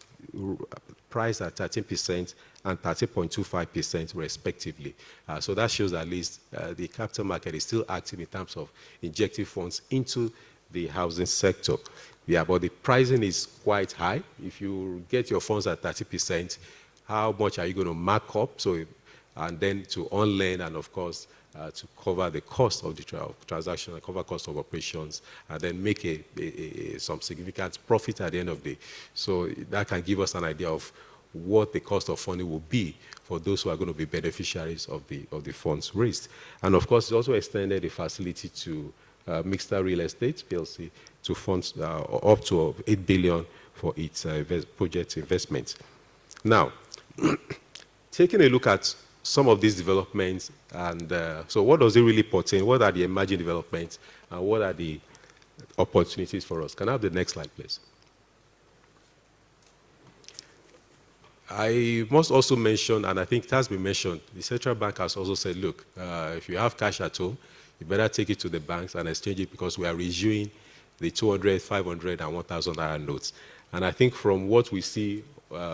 priced at 13% and 13.25% respectively. So that shows at least the capital market is still active in terms of injecting funds into the housing sector. Yeah, but the pricing is quite high. If you get your funds at 30%, how much are you going to mark up? So, and then to on-lend and of course to cover the cost of the transaction, cover cost of operations, and then make some significant profit at the end of the day. So that can give us an idea of what the cost of funding will be for those who are going to be beneficiaries of the funds raised. And of course, it also extended the facility to Mixta Real Estate PLC to fund up to 8 billion for its project investments. Now, taking a look at some of these developments, and so what does it really pertain? What are the emerging developments, and what are the opportunities for us? Can I have the next slide, please? I must also mention, and I think it has been mentioned, the central bank has also said, look, if you have cash at home, you better take it to the banks and exchange it, because we are reviewing the 200, 500, and 1,000 naira notes. And I think from what we see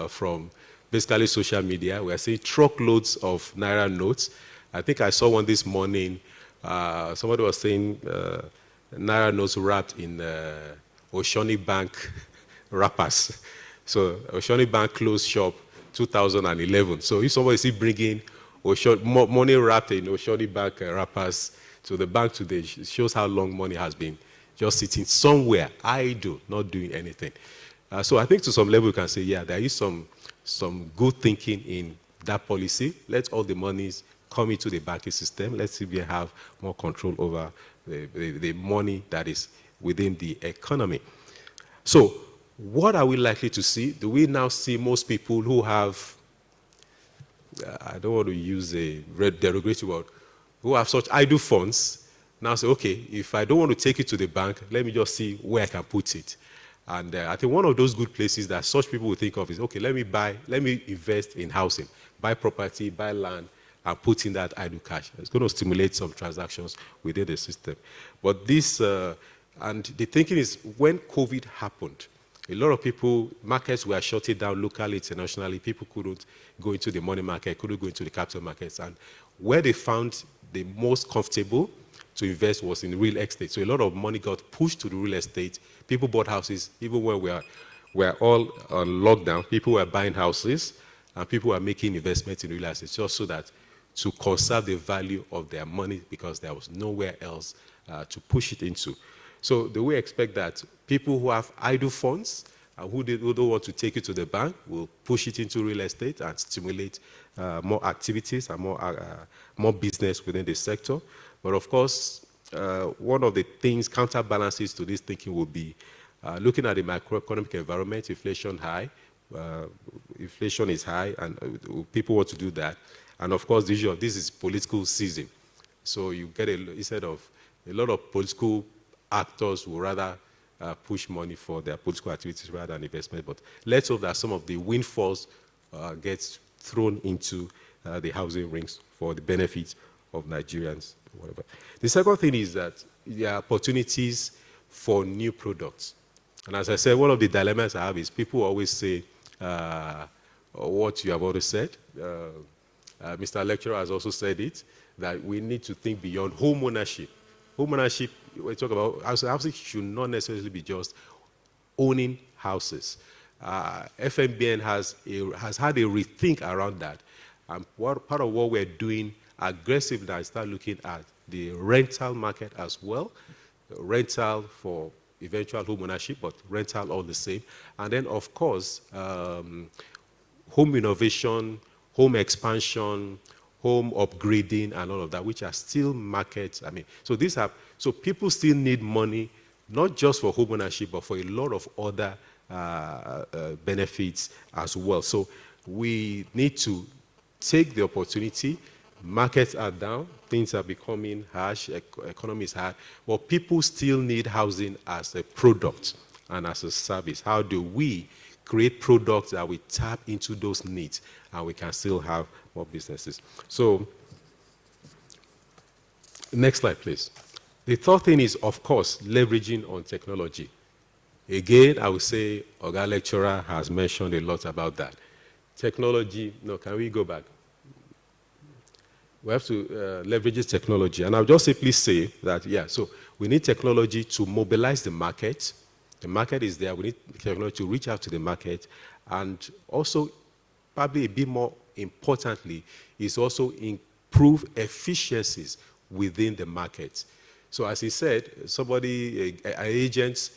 from basically social media, we are seeing truckloads of naira notes. I think I saw one this morning. Somebody was saying naira notes wrapped in Oceanic Bank wrappers. So Oceanic Bank closed shop 2011. So if somebody is bringing money wrapped in Oceanic Bank wrappers to the bank today, it shows how long money has been just sitting somewhere, idle, not doing anything. So I think to some level we can say, yeah, there is some good thinking in that policy. Let all the monies come into the banking system. Let's see if we have more control over the money that is within the economy. So what are we likely to see? Do we now see most people who have, I don't want to use a derogatory word, who have such idle funds, now say, okay, if I don't want to take it to the bank, let me just see where I can put it. And I think one of those good places that such people will think of is, okay, let me invest in housing, buy property, buy land, and put in that idle cash. It's going to stimulate some transactions within the system. But this, and the thinking is, when COVID happened, a lot of people, markets were shutting down locally, internationally. People couldn't go into the money market, couldn't go into the capital markets. And where they found the most comfortable to invest was in real estate. So a lot of money got pushed to the real estate. People bought houses. Even when we were all on lockdown, people were buying houses, and people were making investments in real estate just so that to conserve the value of their money, because there was nowhere else to push it into. So do we expect that people who have idle funds and who don't want to take it to the bank will push it into real estate and stimulate more activities and more business within the sector? But of course, one of the things, counterbalances to this thinking will be looking at the macroeconomic environment. Inflation is high, and people want to do that. And of course, this is political season. So you get instead of a lot of political actors will rather push money for their political activities rather than investment. But let's hope that some of the windfalls gets thrown into the housing rings for the benefit of Nigerians. Whatever. The second thing is that there are opportunities for new products. And as I said, one of the dilemmas I have is people always say what you have already said. Mr. Lecturer has also said it, that we need to think beyond home ownership. Home ownership, we talk about housing should not necessarily be just owning houses. FMBN has had a rethink around that. And part of what we're doing aggressively now is start looking at the rental market as well. Rental for eventual home ownership, but rental all the same. And then, of course, home innovation, home expansion, home upgrading, and all of that, which are still markets. I mean, so people still need money, not just for home ownership, but for a lot of other benefits as well. So we need to take the opportunity. Markets are down, things are becoming harsh, economy is hard, but people still need housing as a product and as a service. How do we create products that we tap into those needs and we can still have more businesses? So, next slide, please. The third thing is, of course, leveraging on technology. Again, I would say Oga Lecturer has mentioned a lot about that. Technology, no, can we go back? We have to leverage technology. And I'll just simply say that, yeah, so we need technology to mobilize the market. The market is there. We need technology to reach out to the market. And also, probably a bit more importantly, is also improve efficiencies within the market. So as he said, an agent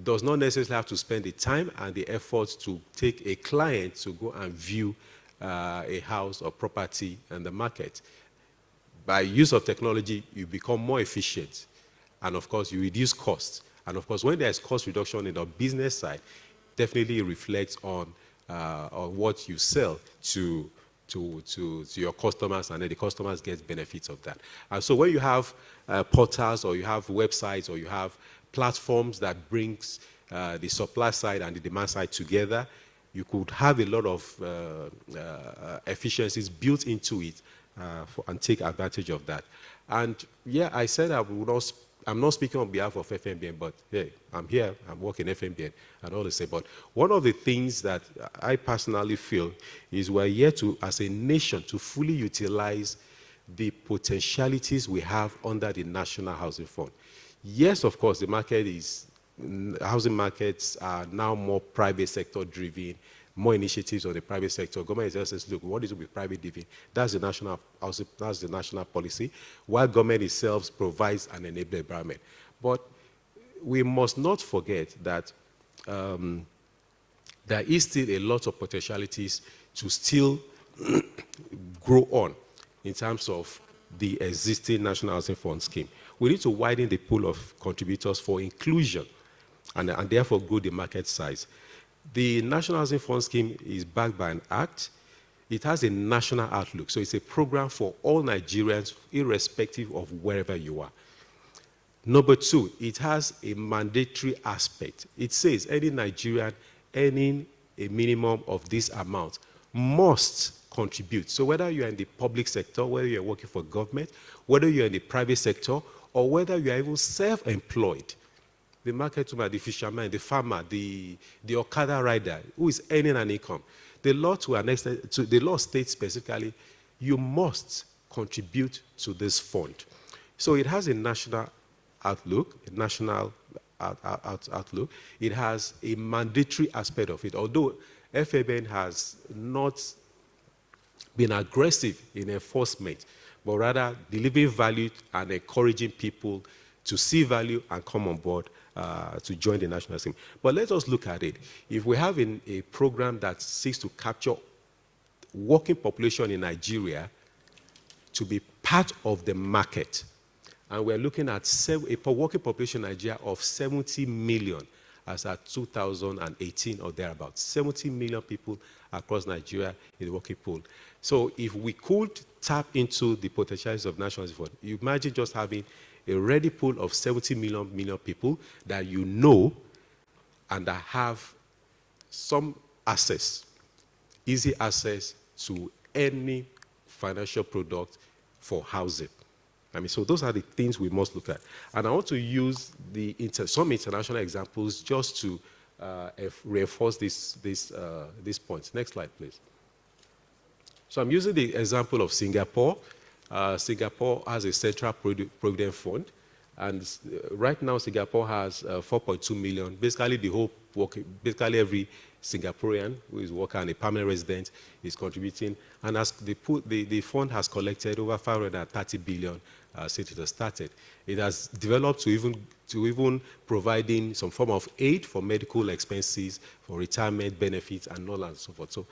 does not necessarily have to spend the time and the effort to take a client to go and view a house or property in the market. By use of technology, you become more efficient. And of course, you reduce costs. And of course, when there's cost reduction in the business side, definitely reflects on what you sell to your customers, and then the customers get benefits of that. And so when you have portals, or you have websites, or you have platforms that brings the supply side and the demand side together, you could have a lot of efficiencies built into it and take advantage of that. And yeah, I said I'm not speaking on behalf of FMBN, but hey, I'm here, I'm working FMBN, and all to say. But one of the things that I personally feel is we're here to, as a nation, to fully utilize the potentialities we have under the National Housing Fund. Yes, of course, housing markets are now more private sector driven, more initiatives on the private sector. Government is just look, what is it with private living? That's the national policy, while government itself provides an enabling environment. But we must not forget that there is still a lot of potentialities to still grow on in terms of the existing National Housing Fund scheme. We need to widen the pool of contributors for inclusion and therefore grow the market size. The National Housing Fund scheme is backed by an act. It has a national outlook, so it's a program for all Nigerians, irrespective of wherever you are. Number two, it has a mandatory aspect. It says any Nigerian earning a minimum of this amount must contribute. So whether you're in the public sector, whether you're working for government, whether you're in the private sector, or whether you are even self-employed, the market woman, the fisherman, the farmer, the Okada rider who is earning an income, the law states specifically, you must contribute to this fund. So it has a national outlook, outlook. It has a mandatory aspect of it, although FABN has not been aggressive in enforcement, but rather delivering value and encouraging people to see value and come on board to join the national scheme. But let us look at it. If we have a program that seeks to capture working population in Nigeria to be part of the market, and we're looking at a working population in Nigeria of 70 million as at 2018 or thereabouts. 70 million people across Nigeria in the working pool. So if we could tap into the potentials of National Housing Fund, you imagine just having a ready pool of 70 million people that you know and that have some access, easy access to any financial product for housing. I mean, so those are the things we must look at. And I want to use some international examples just to reinforce these points. Next slide, please. So I'm using the example of Singapore. Singapore has a central provident fund, and right now Singapore has 4.2 million. Basically every Singaporean who is working and a permanent resident is contributing, and as the fund has collected over 530 billion since it has started. It has developed to even providing some form of aid for medical expenses, for retirement benefits, and all and so forth. So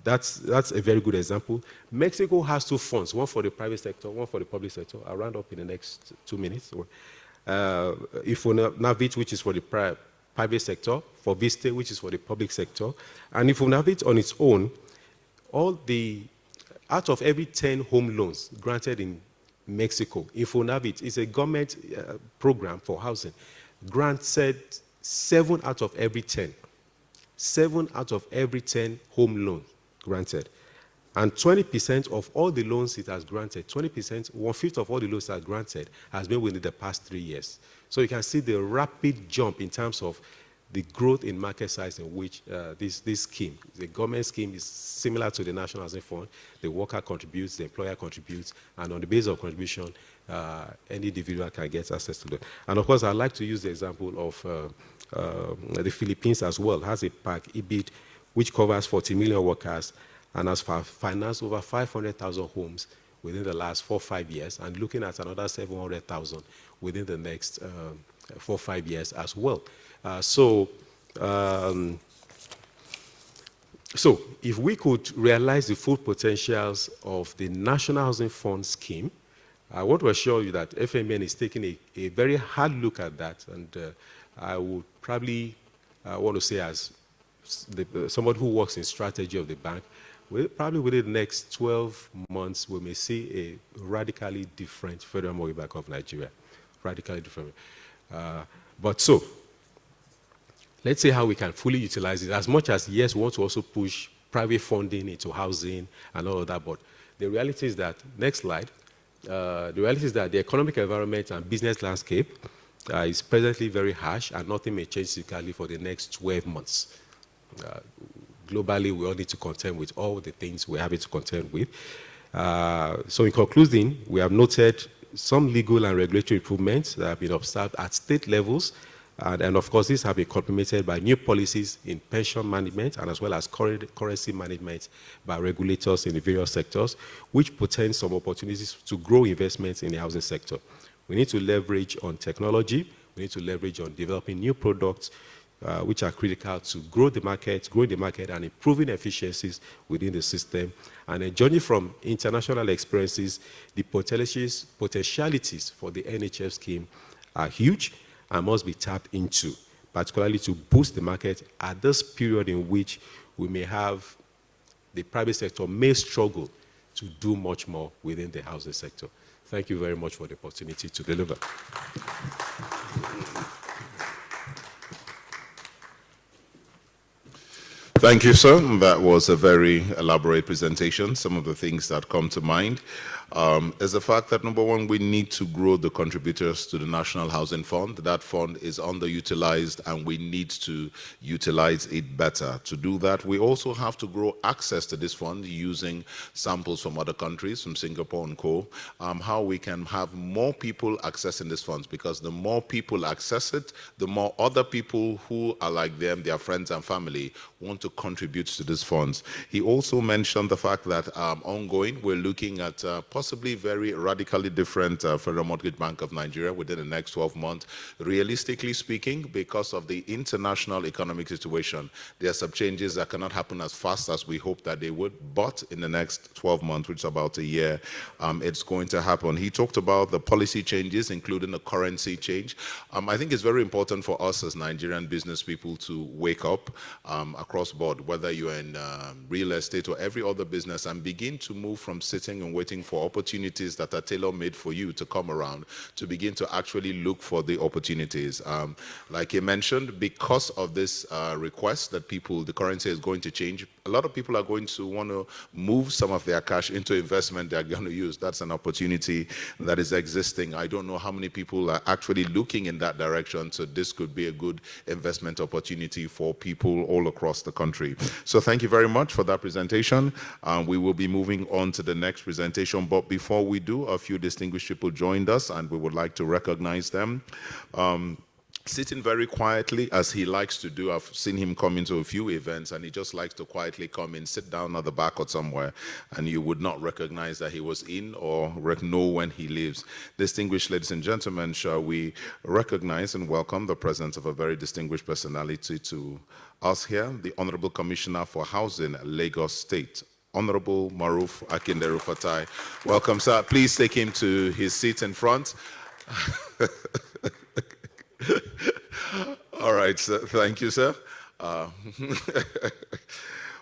that's a very good example. Mexico has two funds, one for the private sector, one for the public sector. I'll round up in the next 2 minutes. Infonavit, which is for the private sector, for Viste, which is for the public sector. And Infonavit on its own, out of every 10 home loans granted in Mexico, Infonavit is a government program for housing, granted 7 out of every 10. 7 out of every 10 home loans granted. And 20% of all the loans it has granted, 20%, 1/5 of all the loans it has granted has been within the past 3 years. So you can see the rapid jump in terms of the growth in market size in which this scheme, the government scheme, is similar to the National Housing Fund. The worker contributes, the employer contributes, and on the basis of contribution, any individual can get access to them. And of course, I'd like to use the example of the Philippines as well. It has a pack, EBIT, which covers 40 million workers and has financed over 500,000 homes within the last 4 or 5 years, and looking at another 700,000 within the next 4 or 5 years as well. So if we could realize the full potentials of the National Housing Fund scheme, I want to assure you that FMN is taking a very hard look at that, and I would probably want to say, as somebody who works in strategy of the bank, probably within the next 12 months, we may see a radically different Federal Mortgage Bank of Nigeria. Radically different. Let's see how we can fully utilize it. As much as, yes, we want to also push private funding into housing and all of that, but the reality is that, next slide, the reality is that the economic environment and business landscape is presently very harsh, and nothing may change significantly for the next 12 months. Globally, we all need to contend with all the things we're having to contend with. So in concluding, we have noted some legal and regulatory improvements that have been observed at state levels, and of course, these have been complemented by new policies in pension management and as well as currency management by regulators in the various sectors, which portend some opportunities to grow investments in the housing sector. We need to leverage on technology. We need to leverage on developing new products, which are critical to growing the market and improving efficiencies within the system. And judging from international experiences, the potentialities for the NHF scheme are huge and must be tapped into, particularly to boost the market at this period in which we may have the private sector may struggle to do much more within the housing sector. Thank you very much for the opportunity to deliver. Thank you, sir. That was a very elaborate presentation. Some of the things that come to mind is the fact that, number one, we need to grow the contributors to the National Housing Fund. That fund is underutilized, and we need to utilize it better. To do that, we also have to grow access to this fund using samples from other countries, from Singapore and co. How we can have more people accessing these funds, because the more people access it, the more other people who are like them, their friends and family, want to contribute to these funds. He also mentioned the fact that ongoing, we're looking at possibly very radically different Federal Mortgage Bank of Nigeria within the next 12 months. Realistically speaking, because of the international economic situation, there are some changes that cannot happen as fast as we hope that they would, but in the next 12 months, which is about a year, it's going to happen. He talked about the policy changes, including the currency change. I think it's very important for us as Nigerian business people to wake up across board, whether you're in real estate or every other business, and begin to move from sitting and waiting for opportunities that are tailor-made for you to come around, to begin to actually look for the opportunities. Like he mentioned, because of this request that the currency is going to change, a lot of people are going to want to move some of their cash into investment they're going to use. That's an opportunity that is existing. I don't know how many people are actually looking in that direction, so this could be a good investment opportunity for people all across the country. So thank you very much for that presentation. We will be moving on to the next presentation, but before we do, a few distinguished people joined us, and we would like to recognize them. Sitting very quietly, as he likes to do. I've seen him come into a few events, and he just likes to quietly come in, sit down at the back or somewhere, and you would not recognize that he was in or know when he leaves. Distinguished ladies and gentlemen, shall we recognize and welcome the presence of a very distinguished personality to us here, the Honorable Commissioner for Housing, Lagos State, Honorable Maruf Akinderu Fatai. Welcome, sir. Please take him to his seat in front. All right, sir. Thank you, sir.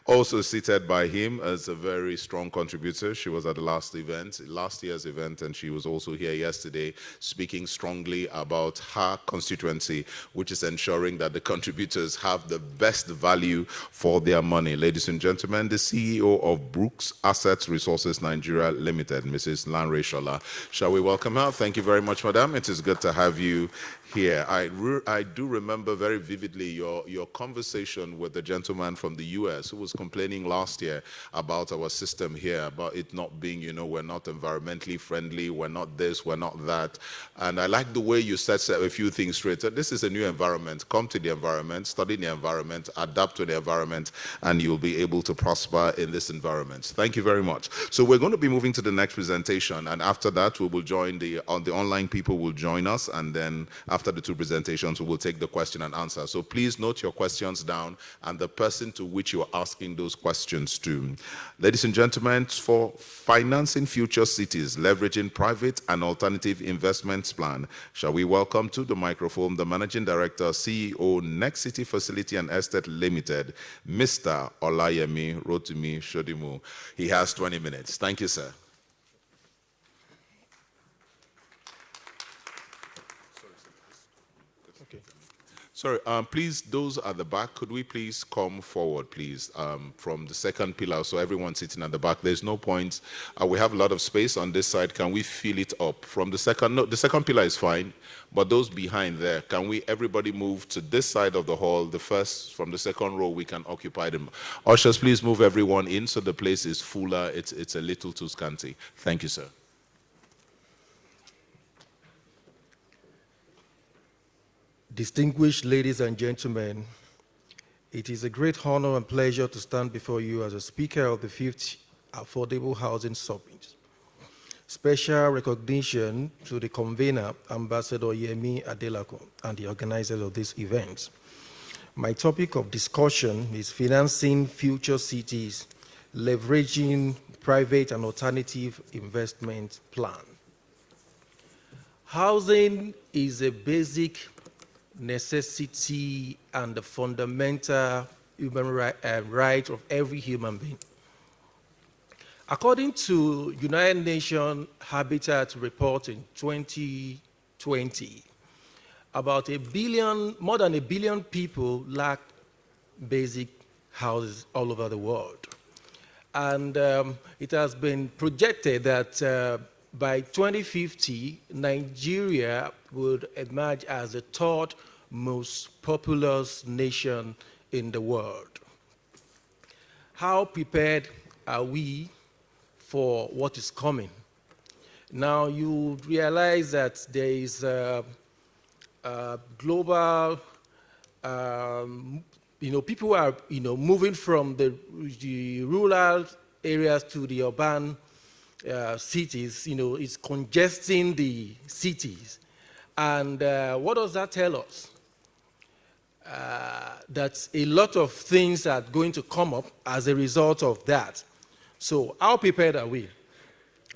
Also seated by him as a very strong contributor. She was at the last year's event, and she was also here yesterday speaking strongly about her constituency, which is ensuring that the contributors have the best value for their money. Ladies and gentlemen, the CEO of Brooks Assets Resources Nigeria Limited, Mrs. Lanre Shola. Shall we welcome her? Thank you very much, madam. It is good to have you here. I do remember very vividly your conversation with the gentleman from the US who was complaining last year about our system here, about it not being, we're not environmentally friendly, we're not this, we're not that. And I like the way you set a few things straight. So this is a new environment. Come to the environment, study the environment, adapt to the environment, and you'll be able to prosper in this environment. Thank you very much. So we're going to be moving to the next presentation, and after that we will join the online people will join us, and then after the two presentations we will take the question and answer. So please note your questions down and the person to which you are asking those questions to. Ladies and gentlemen, for Financing Future Cities, Leveraging Private and Alternative Investments Plan, shall we welcome to the microphone the Managing Director, CEO, Next City Facility and Estate Limited, Mr. Olayemi Rotimi Shodimu. He has 20 minutes. Thank you, sir. Sorry, please, those at the back, could we please come forward, please, from the second pillar, so everyone sitting at the back. There's no point. We have a lot of space on this side. Can we fill it up? From the second, no, the second pillar is fine, but those behind there, can we, everybody move to this side of the hall? The first, from the second row, we can occupy them. Ushers, please move everyone in so the place is fuller. It's a little too scanty. Thank you, sir. Distinguished ladies and gentlemen, it is a great honor and pleasure to stand before you as a speaker of the 5th Affordable Housing Summit. Special recognition to the convener, Ambassador Yemi Adelakun, and the organizers of this event. My topic of discussion is Financing Future Cities, Leveraging Private and Alternative Investment Plan. Housing is a basic necessity and the fundamental human right of every human being. According to United Nations Habitat Report in 2020, about more than a billion people lack basic houses all over the world. And it has been projected that by 2050, Nigeria would emerge as the third most populous nation in the world. How prepared are we for what is coming? Now you realize that there is a global, people are, moving from the rural areas to the urban cities. It's congesting the cities. And what does that tell us? That a lot of things are going to come up as a result of that. So how prepared are we?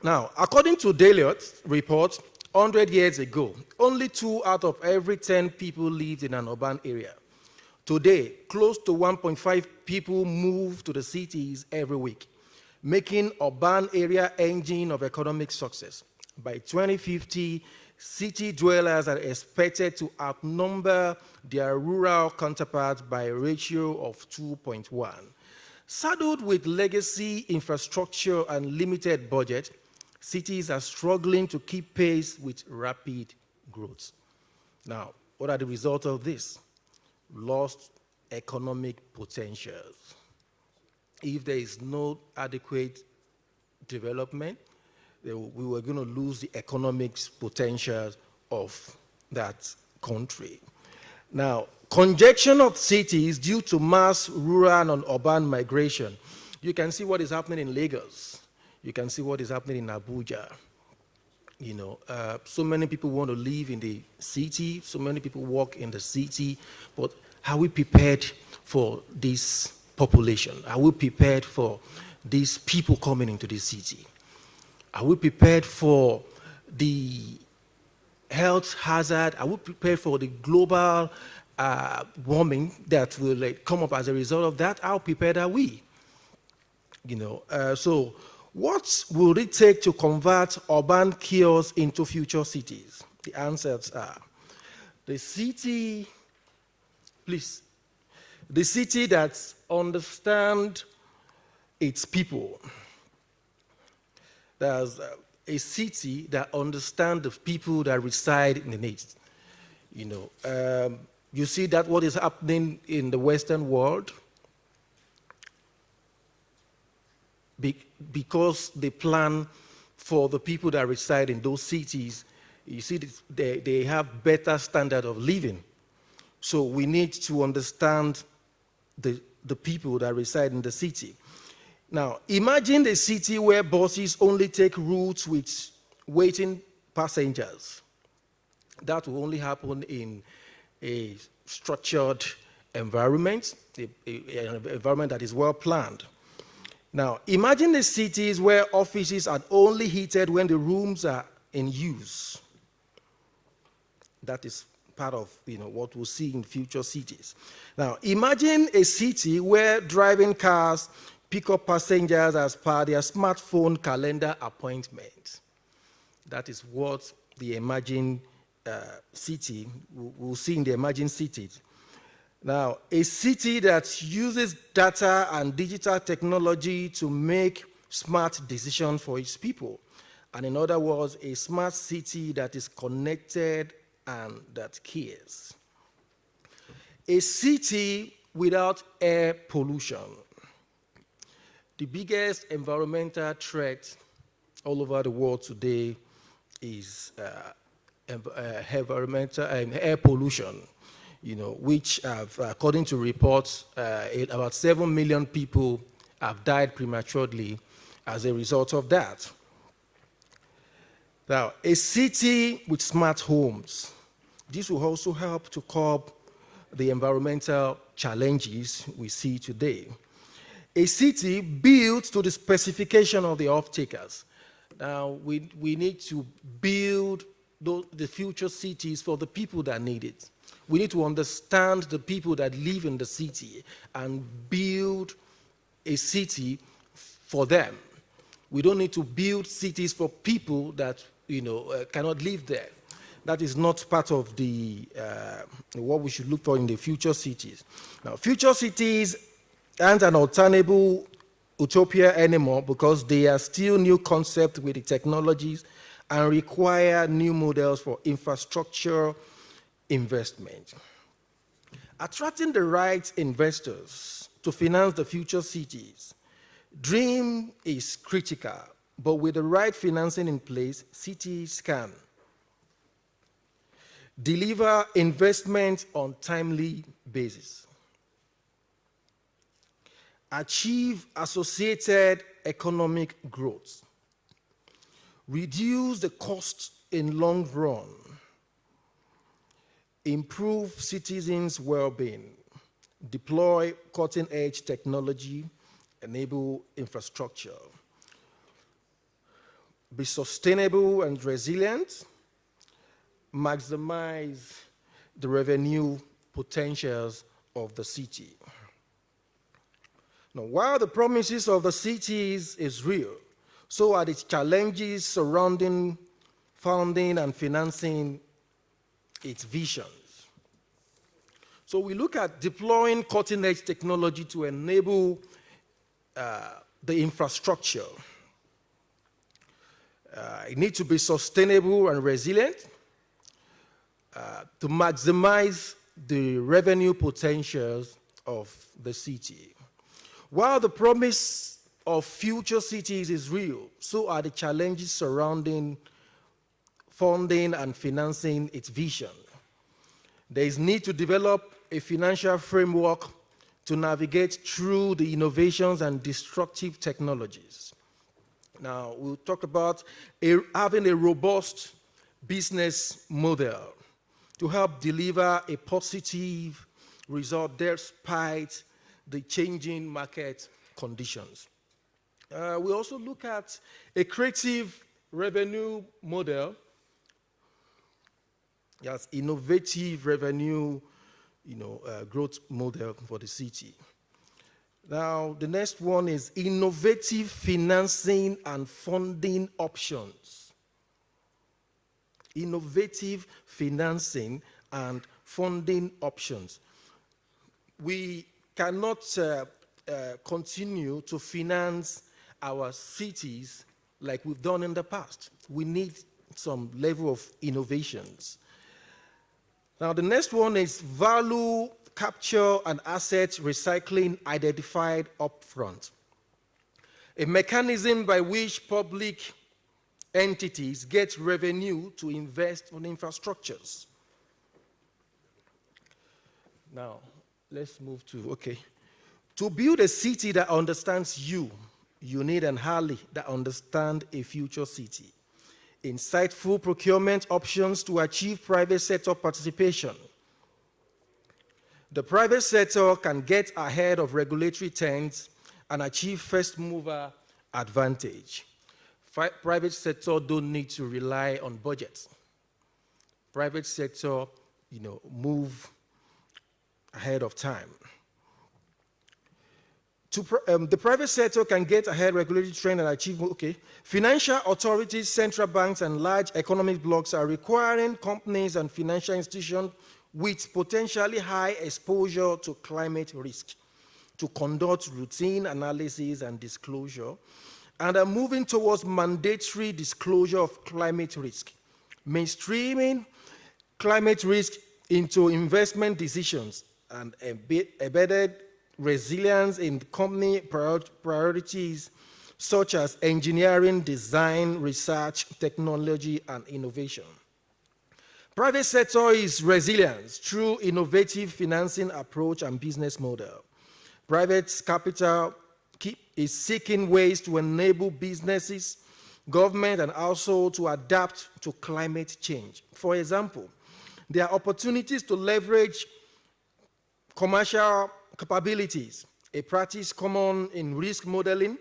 Now, according to Deloitte's report, 100 years ago, only 2 out of every 10 people lived in an urban area. Today, close to 1.5 people move to the cities every week, making urban area engine of economic success. By 2050, city dwellers are expected to outnumber their rural counterparts by a ratio of 2.1. Saddled with legacy infrastructure and limited budget, cities are struggling to keep pace with rapid growth. Now, what are the results of this? Lost economic potentials. If there is no adequate development, we were going to lose the economic potentials of that country. Now, congestion of cities due to mass rural and urban migration. You can see what is happening in Lagos. You can see what is happening in Abuja. So many people want to live in the city. So many people work in the city. But are we prepared for this population? Are we prepared for these people coming into the city? Are we prepared for the health hazard? Are we prepared for the global warming that will come up as a result of that? How prepared are we? So what will it take to convert urban chaos into future cities? The answers are the city, please, the city that understands its people. There's a city that understands the people that reside in it. You see that what is happening in the Western world, because they plan for the people that reside in those cities, you see they have better standard of living. So we need to understand the people that reside in the city. Now, imagine a city where buses only take routes with waiting passengers. That will only happen in a structured environment, an environment that is well planned. Now, imagine the cities where offices are only heated when the rooms are in use. That is part of what we'll see in future cities. Now, imagine a city where driving cars pick up passengers as per their smartphone calendar appointment. That is what the emerging city, we'll see in the emerging cities. Now, a city that uses data and digital technology to make smart decisions for its people. And in other words, a smart city that is connected and that cares. A city without air pollution. The biggest environmental threat all over the world today is environmental and air pollution, which have, according to reports, about 7 million people have died prematurely as a result of that. Now, a city with smart homes. This will also help to curb the environmental challenges we see today. A city built to the specification of the off-takers. Now, we need to build the future cities for the people that need it. We need to understand the people that live in the city and build a city for them. We don't need to build cities for people that cannot live there. That is not part of the what we should look for in the future cities. Now, future cities aren't an alternative utopia anymore because they are still new concepts with the technologies and require new models for infrastructure investment. Attracting the right investors to finance the future cities. Dream is critical, but with the right financing in place, cities can deliver investment on timely basis, achieve associated economic growth, reduce the cost in long run, improve citizens' well-being, deploy cutting-edge technology, enable infrastructure, be sustainable and resilient, maximize the revenue potentials of the city. Now, while the promises of the cities is real, so are the challenges surrounding founding and financing its visions. So we look at deploying cutting-edge technology to enable the infrastructure. It needs to be sustainable and resilient to maximize the revenue potentials of the city. While the promise of future cities is real, so are the challenges surrounding funding and financing its vision. There is need to develop a financial framework to navigate through the innovations and disruptive technologies. Now, we'll talk about having a robust business model to help deliver a positive result despite the changing market conditions. We also look at a creative revenue model, yes, innovative revenue growth model for the city. Now, the next one is innovative financing and funding options. Innovative financing and funding options. We cannot continue to finance our cities like we've done in the past. We need some level of innovations. Now, the next one is value capture and asset recycling identified upfront. A mechanism by which public entities get revenue to invest on infrastructures. Now, let's move to, okay. To build a city that understands you, you need an ally that understands a future city. Insightful procurement options to achieve private sector participation. The private sector can get ahead of regulatory trends and achieve first mover advantage. Private sector don't need to rely on budgets. Private sector, move ahead of time. The private sector can get ahead regulatory trend and achieve, okay. Financial authorities, central banks, and large economic blocs are requiring companies and financial institutions with potentially high exposure to climate risk to conduct routine analysis and disclosure, and are moving towards mandatory disclosure of climate risk, mainstreaming climate risk into investment decisions and embedded resilience in company priorities such as engineering, design, research, technology, and innovation. Private sector is resilience through innovative financing approach and business model. Private capital is seeking ways to enable businesses, government, and households to adapt to climate change. For example, there are opportunities to leverage commercial capabilities, a practice common in risk modeling,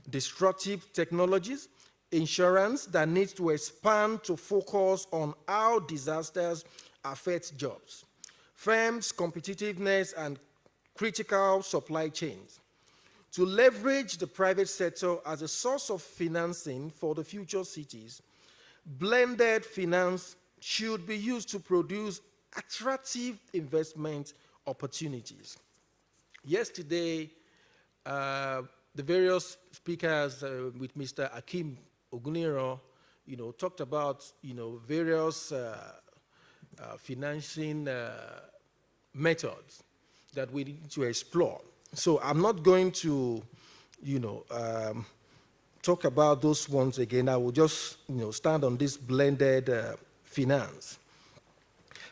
disruptive technologies, insurance that needs to expand to focus on how disasters affect jobs, firms' competitiveness, and critical supply chains. To leverage the private sector as a source of financing for the future cities, blended finance should be used to produce attractive investment opportunities. Yesterday, the various speakers with Mr. Akim Oguniro, talked about, various financing methods that we need to explore. So I'm not going to, talk about those ones again. I will just, stand on this blended finance.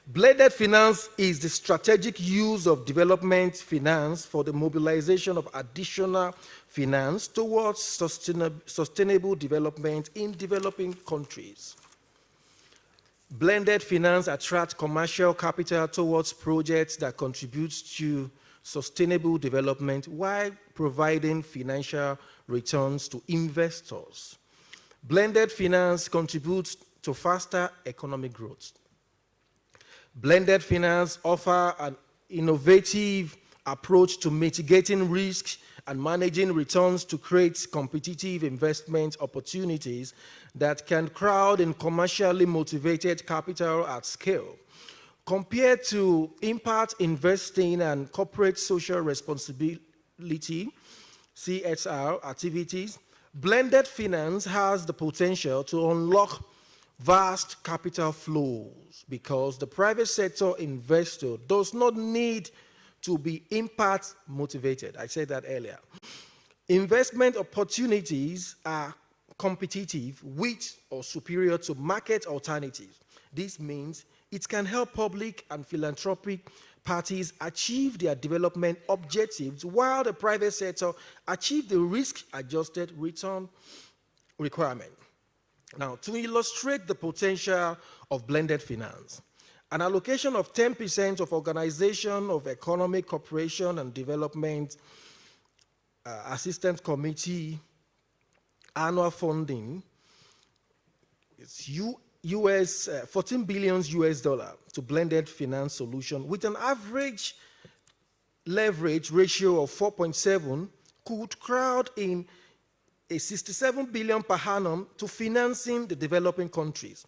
Blended finance is the strategic use of development finance for the mobilization of additional finance towards sustainable development in developing countries. Blended finance attracts commercial capital towards projects that contribute to sustainable development while providing financial returns to investors. Blended finance contributes to faster economic growth. Blended finance offers an innovative approach to mitigating risks and managing returns to create competitive investment opportunities that can crowd in commercially motivated capital at scale. Compared to impact investing and corporate social responsibility, CSR activities, blended finance has the potential to unlock vast capital flows because the private sector investor does not need to be impact motivated. I said that earlier. Investment opportunities are competitive with or superior to market alternatives. This means it can help public and philanthropic parties achieve their development objectives while the private sector achieve the risk-adjusted return requirement. Now, to illustrate the potential of blended finance, an allocation of 10% of Organization of Economic Cooperation and Development Assistance Committee annual funding is US 14 billion US dollar to blended finance solution with an average leverage ratio of 4.7 could crowd in a 67 billion per annum to financing the developing countries.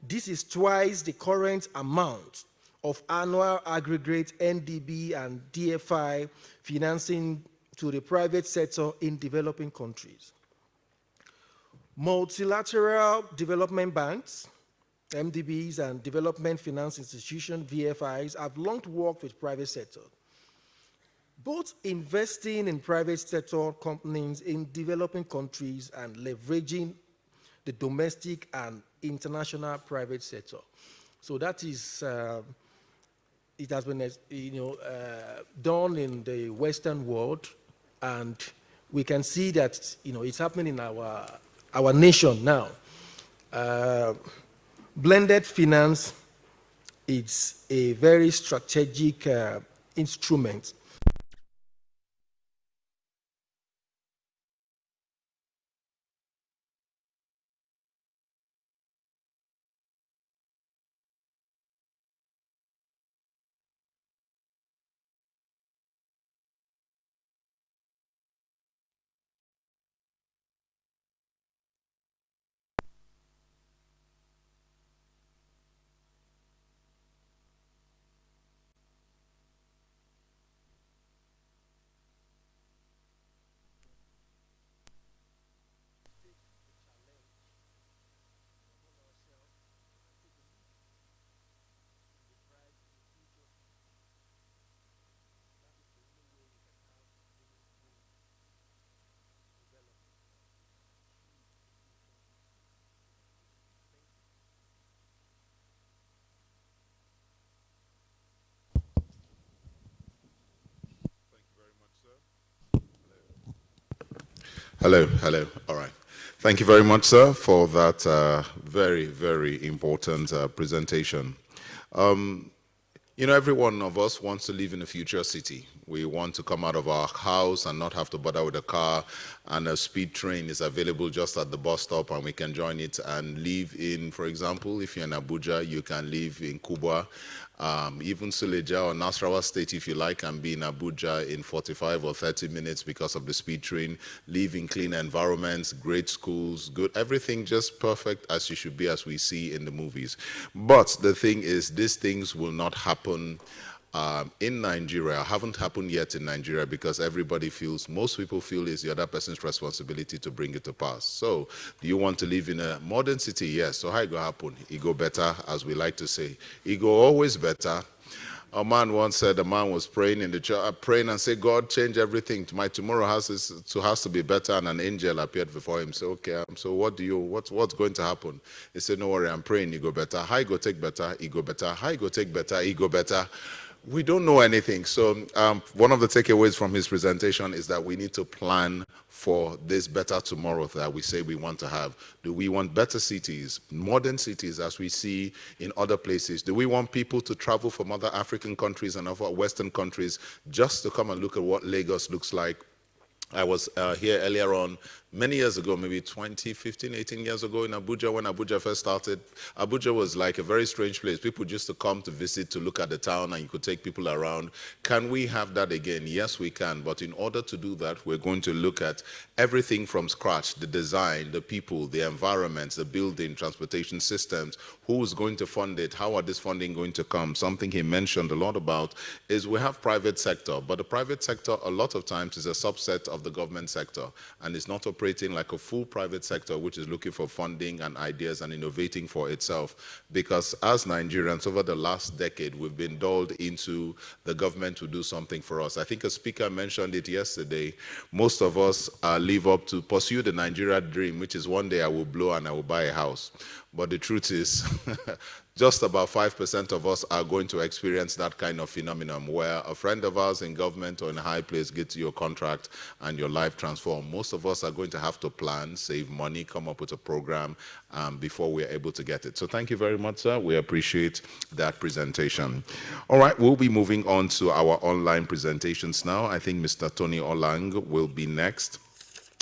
This is twice the current amount of annual aggregate NDB and DFI financing to the private sector in developing countries. Multilateral development banks MDBs and development finance institutions, VFIs, have long worked with private sector, both investing in private sector companies in developing countries and leveraging the domestic and international private sector. So that is, it has been, done in the Western world, and we can see that, it's happening in our nation now. Blended finance is a very strategic instrument. Hello, hello. All right. Thank you very much, sir, for that very, very important presentation. Every one of us wants to live in a future city. We want to come out of our house and not have to bother with a car, and a speed train is available just at the bus stop, and we can join it and live in, for example, if you're in Abuja, you can live in Kubwa, even Suleja or Nasarawa State, if you like, and be in Abuja in 45 or 30 minutes because of the speed train, live in clean environments, great schools, good, everything just perfect as you should be, as we see in the movies. But the thing is, these things will not happen in Nigeria, haven't happened yet in Nigeria, because most people feel it's the other person's responsibility to bring it to pass. So, do you want to live in a modern city? Yes. So how it go happen? It go better, as we like to say. It go always better. A man once said, a man was praying in the church, praying and say, God, change everything. My tomorrow has to be better. And an angel appeared before him. Say, okay, so what's going to happen? He said, no worry, I'm praying, it go better. How it go take better? It go better. How it go take better? It go better. We don't know anything. So one of the takeaways from his presentation is that we need to plan for this better tomorrow that we say we want to have. Do we want better cities, modern cities as we see in other places? Do we want people to travel from other African countries and other Western countries just to come and look at what Lagos looks like? I was here earlier on, many years ago, maybe 15, 18 years ago in Abuja, when Abuja first started. Abuja was like a very strange place. People used to come to visit, to look at the town, and you could take people around. Can we have that again? Yes, we can. But in order to do that, we're going to look at everything from scratch: the design, the people, the environments, the building, transportation systems. Who's going to fund it? How are this funding going to come? Something he mentioned a lot about is we have private sector, but the private sector a lot of times is a subset of the government sector, and it's not operating like a full private sector which is looking for funding and ideas and innovating for itself. Because as Nigerians, over the last decade, we've been dulled into the government to do something for us. I think a speaker mentioned it yesterday. Most of us live up to pursue the Nigeria dream, which is one day I will blow and I will buy a house. But the truth is, just about 5% of us are going to experience that kind of phenomenon where a friend of ours in government or in a high place gets your contract and your life transformed. Most of us are going to have to plan, save money, come up with a program before we're able to get it. So thank you very much, sir. We appreciate that presentation. All right, we'll be moving on to our online presentations now. I think Mr. Tony Olang will be next.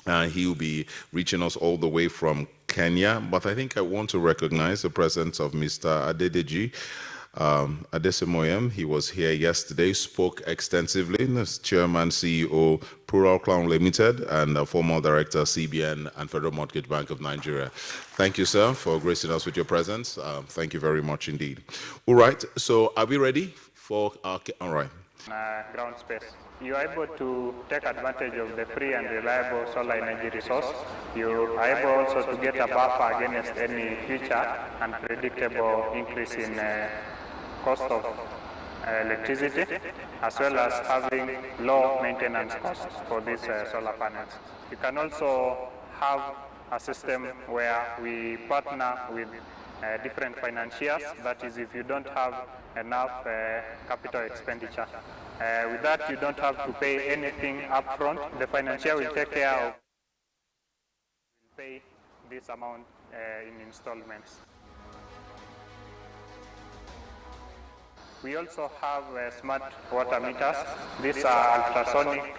He'll be reaching us all the way from Kenya, but I think I want to recognize the presence of Mr. Adedeji Adesemoyem. He was here yesterday, spoke extensively as Chairman, CEO, Plural Crown Limited, and former Director, CBN and Federal Mortgage Bank of Nigeria. Thank you, sir, for gracing us with your presence. Thank you very much indeed. All right, so are we ready for our... All right. Ground space. you are able to take advantage of the free and reliable solar energy resource. You are able also to get a buffer against any future unpredictable increase in cost of electricity, as well as having low maintenance costs for these solar panels. You can also have a system where we partner with different financiers. That is, if you don't have enough capital expenditure. With that, you don't have to pay anything upfront. The financier will take care of, will pay this amount in installments. We also have smart water meters. These are ultrasonic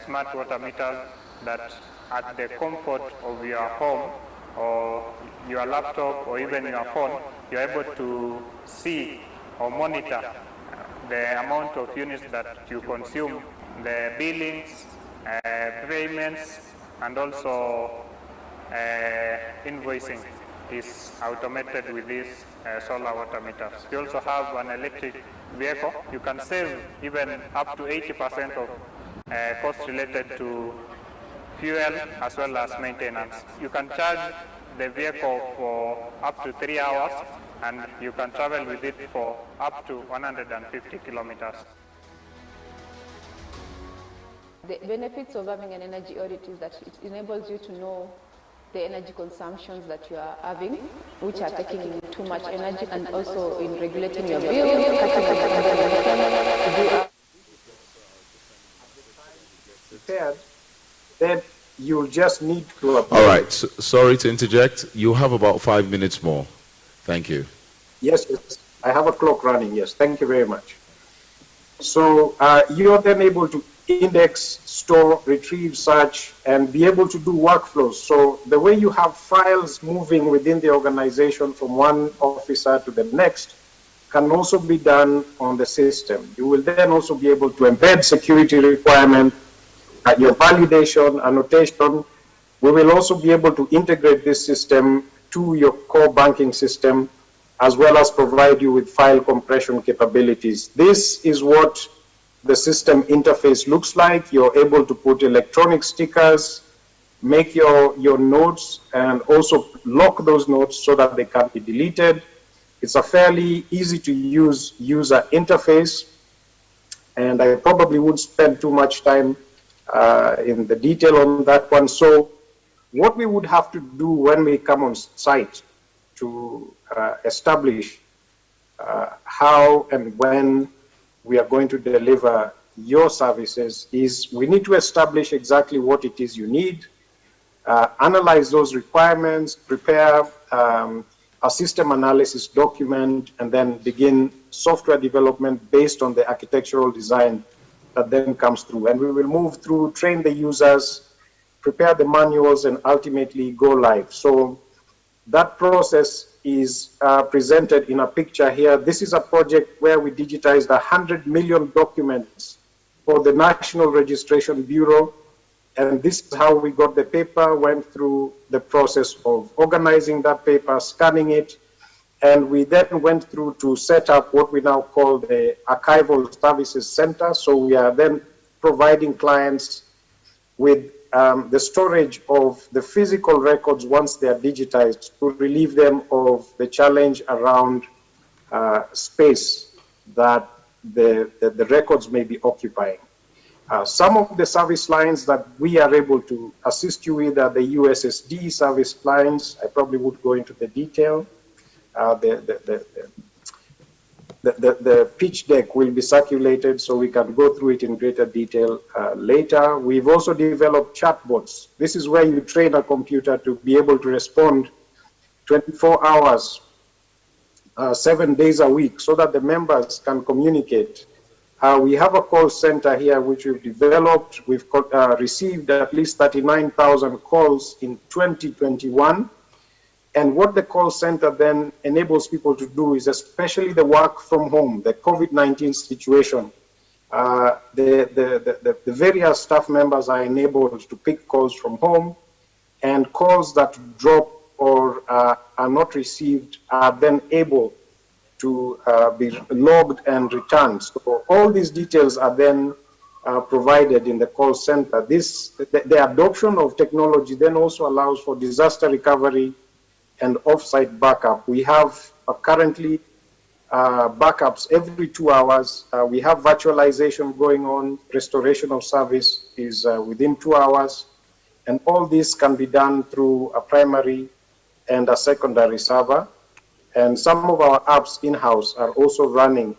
smart water meters that at the comfort of your home or your laptop or even your phone, you're able to see or monitor the amount of units that you consume, the billings, payments, and also invoicing is automated with these solar water meters. You also have an electric vehicle. You can save even up to 80% of costs related to fuel as well as maintenance. You can charge the vehicle for up to 3 hours, and you can travel with it for up to 150 kilometers. The benefits of having an energy audit is that it enables you to know the energy consumptions that you are having, which are taking in too much energy, and also in regulating your bills, prepared, then you'll just need to apply. All right, sorry to interject. You have about 5 minutes more. Thank you. Yes, I have a clock running, yes. Thank you very much. So you are then able to index, store, retrieve, search, and be able to do workflows. So the way you have files moving within the organization from one officer to the next can also be done on the system. You will then also be able to embed security requirement, your validation, annotation. We will also be able to integrate this system to your core banking system, as well as provide you with file compression capabilities. This is what the system interface looks like. You're able to put electronic stickers, make your notes, and also lock those notes so that they can be deleted. It's a fairly easy to use user interface, and I probably would spend too much time in the detail on that one. So what we would have to do when we come on site to establish how and when we are going to deliver your services is we need to establish exactly what it is you need, analyze those requirements, prepare a system analysis document, and then begin software development based on the architectural design that then comes through. And we will move through, train the users, prepare the manuals, and ultimately go live. So that process is presented in a picture here. This is a project where we digitized 100 million documents for the National Registration Bureau. And this is how we got the paper, went through the process of organizing that paper, scanning it, and we then went through to set up what we now call the Archival Services Center. So we are then providing clients with the storage of the physical records once they are digitized to relieve them of the challenge around space that the records may be occupying. Some of the service lines that we are able to assist you with are the USSD service lines. I probably would go into the detail. The pitch deck will be circulated so we can go through it in greater detail later. We've also developed chatbots. This is where you train a computer to be able to respond 24 hours, 7 days a week, so that the members can communicate. We have a call center here which we've developed. We've received at least 39,000 calls in 2021. And what the call center then enables people to do is, especially the work from home, the COVID-19 situation, the various staff members are enabled to pick calls from home, and calls that drop or are not received are then able to be logged and returned. So all these details are then provided in the call center. The adoption of technology then also allows for disaster recovery and off-site backup. We have currently backups every 2 hours. We have virtualization going on. Restoration of service is within 2 hours. And all this can be done through a primary and a secondary server. And some of our apps in-house are also running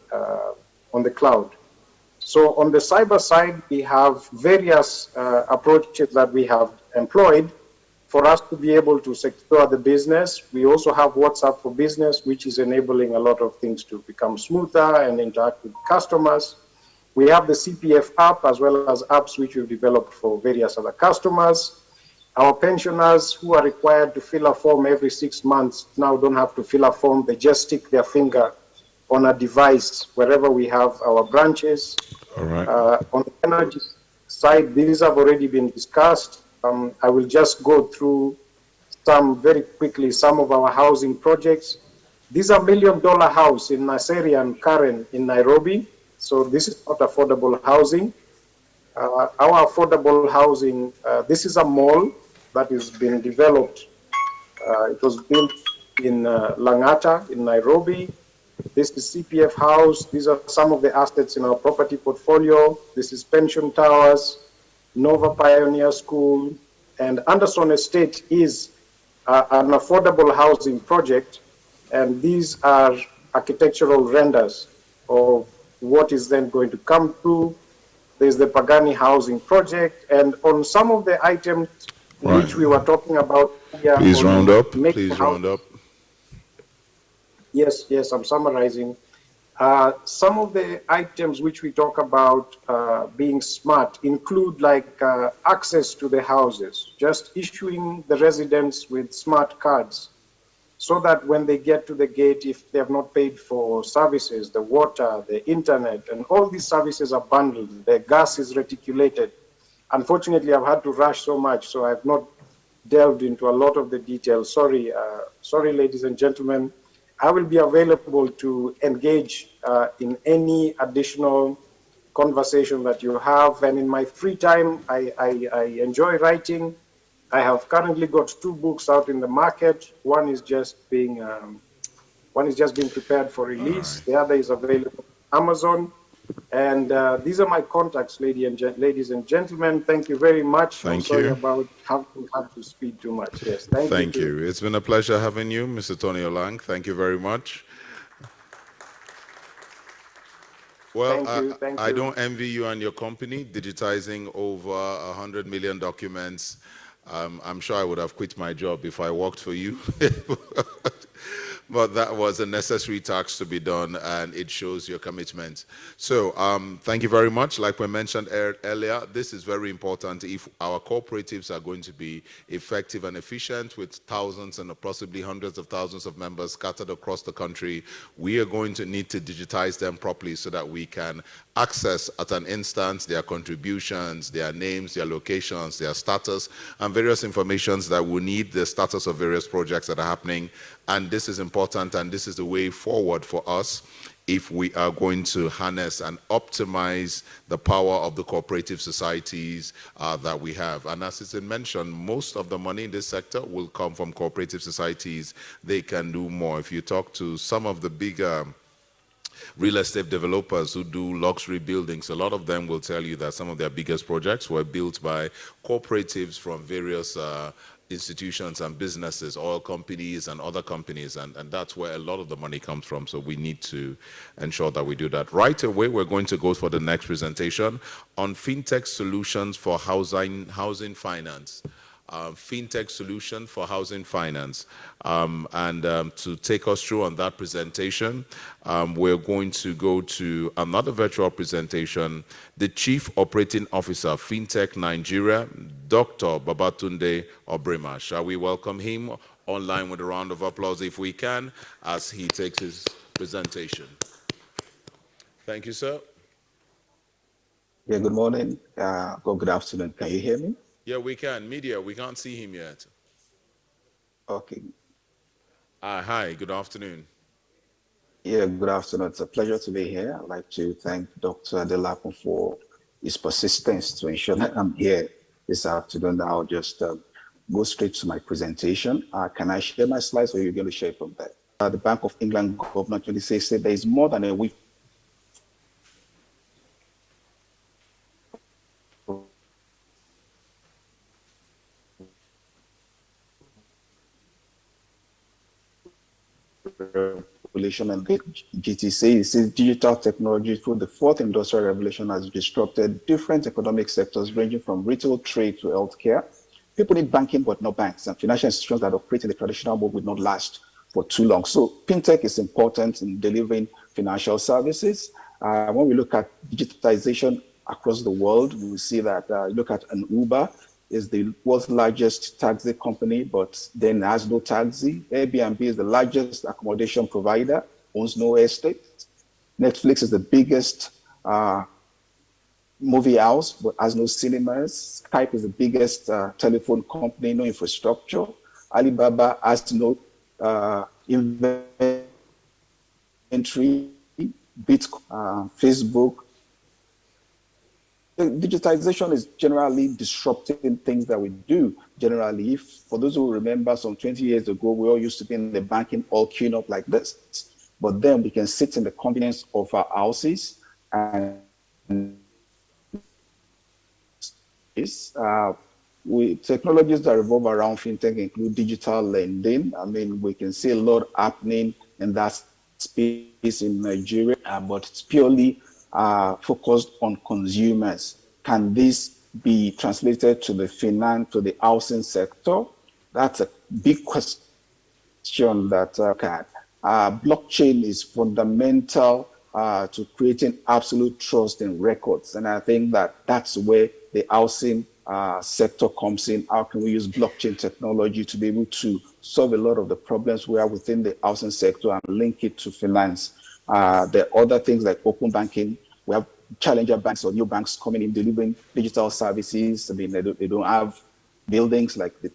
on the cloud. So on the cyber side, we have various approaches that we have employed for us to be able to secure the business. We also have WhatsApp for Business, which is enabling a lot of things to become smoother and interact with customers. We have the CPF app as well as apps which we've developed for various other customers. Our pensioners who are required to fill a form every 6 months now don't have to fill a form. They just stick their finger on a device wherever we have our branches. All right. On the energy side, these have already been discussed. I will just go through very quickly some of our housing projects. These are $1 million house in Naseri and Karen in Nairobi. So this is not affordable housing. Our affordable housing, this is a mall that has been developed. It was built in Langata in Nairobi. This is CPF House. These are some of the assets in our property portfolio. This is Pension Towers, Nova Pioneer School, and Anderson Estate is an affordable housing project. And these are architectural renders of what is then going to come through. There's the Pagani housing project. And on some of the items which we were talking about here. Please round up. Please round up. Yes, I'm summarizing. Some of the items which we talk about being smart include like access to the houses, just issuing the residents with smart cards so that when they get to the gate, if they have not paid for services, the water, the internet, and all these services are bundled, the gas is reticulated. Unfortunately, I've had to rush so much, so I've not delved into a lot of the details. Sorry, ladies and gentlemen. I will be available to engage in any additional conversation that you have. And in my free time, I enjoy writing. I have currently got 2 books out in the market. One is just being prepared for release. Right. The other is available on Amazon. And these are my contacts, ladies and gentlemen. Thank you very much. Thank you. Sorry about having to speak too much. Yes, thank you. Thank you. It's been a pleasure having you, Mr. Tony Olang. Thank you very much. Well, thank you. I don't envy you and your company digitizing over 100 million documents. I'm sure I would have quit my job if I worked for you. But that was a necessary task to be done, and it shows your commitment. So thank you very much. Like we mentioned earlier, this is very important. If our cooperatives are going to be effective and efficient with thousands and possibly hundreds of thousands of members scattered across the country, we are going to need to digitize them properly so that we can access at an instance their contributions, their names, their locations, their status, and various informations that we need, the status of various projects that are happening. And this is important, and this is the way forward for us if we are going to harness and optimize the power of the cooperative societies that we have. And as it's been mentioned, most of the money in this sector will come from cooperative societies. They can do more. If you talk to some of the bigger real estate developers who do luxury buildings, a lot of them will tell you that some of their biggest projects were built by cooperatives from various institutions and businesses, oil companies and other companies, and that's where a lot of the money comes from. So we need to ensure that we do that. Right away, we're going to go for the next presentation on fintech solutions for housing finance. Fintech solution for housing finance. To take us through on that presentation, we're going to go to another virtual presentation, the Chief Operating Officer, Fintech Nigeria, Dr. Babatunde Obrema. Shall we welcome him online with a round of applause if we can, as he takes his presentation. Thank you, sir. Yeah, good morning. Good afternoon. Can you hear me? Yeah, we can. Media, we can't see him yet. Okay. Hi, good afternoon. Yeah, good afternoon. It's a pleasure to be here. I'd like to thank Dr. Delapon for his persistence to ensure that I'm here this afternoon. I'll just go straight to my presentation. Can I share my slides, or are you going to share from there? The Bank of England Governor 26 said there is more than a week revolution and GTC. It says digital technology through the fourth industrial revolution has disrupted different economic sectors ranging from retail, trade to healthcare. People need banking, but not banks, and financial institutions that operate in the traditional mode will not last for too long. So fintech is important in delivering financial services. When we look at digitization across the world, we will see that look at an Uber is the world's largest taxi company, but then has no taxi. Airbnb is the largest accommodation provider, owns no estate. Netflix is the biggest movie house, but has no cinemas. Skype is the biggest telephone company, no infrastructure. Alibaba has no inventory. Bitcoin, Facebook. Digitization is generally disrupting things that we do. Generally, if for those who remember, some 20 years ago, we all used to be in the banking all queued up like this. But then we can sit in the convenience of our houses and technologies that revolve around fintech include digital lending. I mean, we can see a lot happening in that space in Nigeria, but it's purely focused on consumers. Can this be translated to to the housing sector? That's a big question that blockchain is fundamental to creating absolute trust in records. And I think that that's where the housing sector comes in. How can we use blockchain technology to be able to solve a lot of the problems we have within the housing sector and link it to finance? There are other things like open banking. We have challenger banks or new banks coming in delivering digital services. I mean, they don't have buildings like the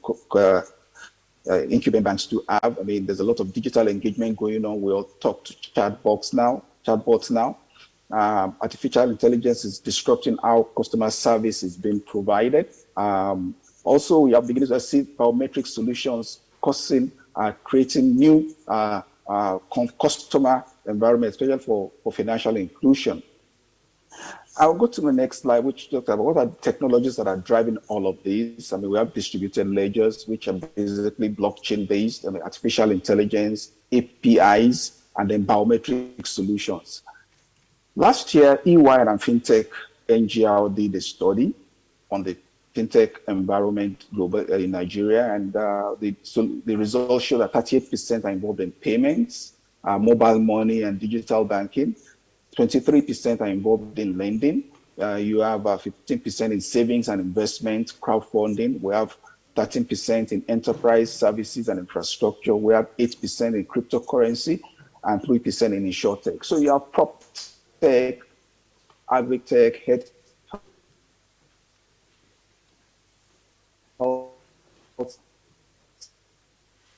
incumbent banks do have. I mean, there's a lot of digital engagement going on. We all talk to chatbots now. Artificial intelligence is disrupting how customer service is being provided. Also, we are beginning to see biometric solutions creating new customer environment, especially for financial inclusion. I'll go to the next slide, which talks about what are the technologies that are driving all of these. I mean, we have distributed ledgers, which are basically blockchain-based, artificial intelligence, APIs, and then biometric solutions. Last year, EY and FinTech NGR did a study on the fintech environment global in Nigeria, and the results show that 38% are involved in payments, mobile money, and digital banking. 23% are involved in lending. You have 15% in savings and investment, crowdfunding. We have 13% in enterprise services and infrastructure. We have 8% in cryptocurrency and 3% in insurtech. So you have prop tech, agri-tech, health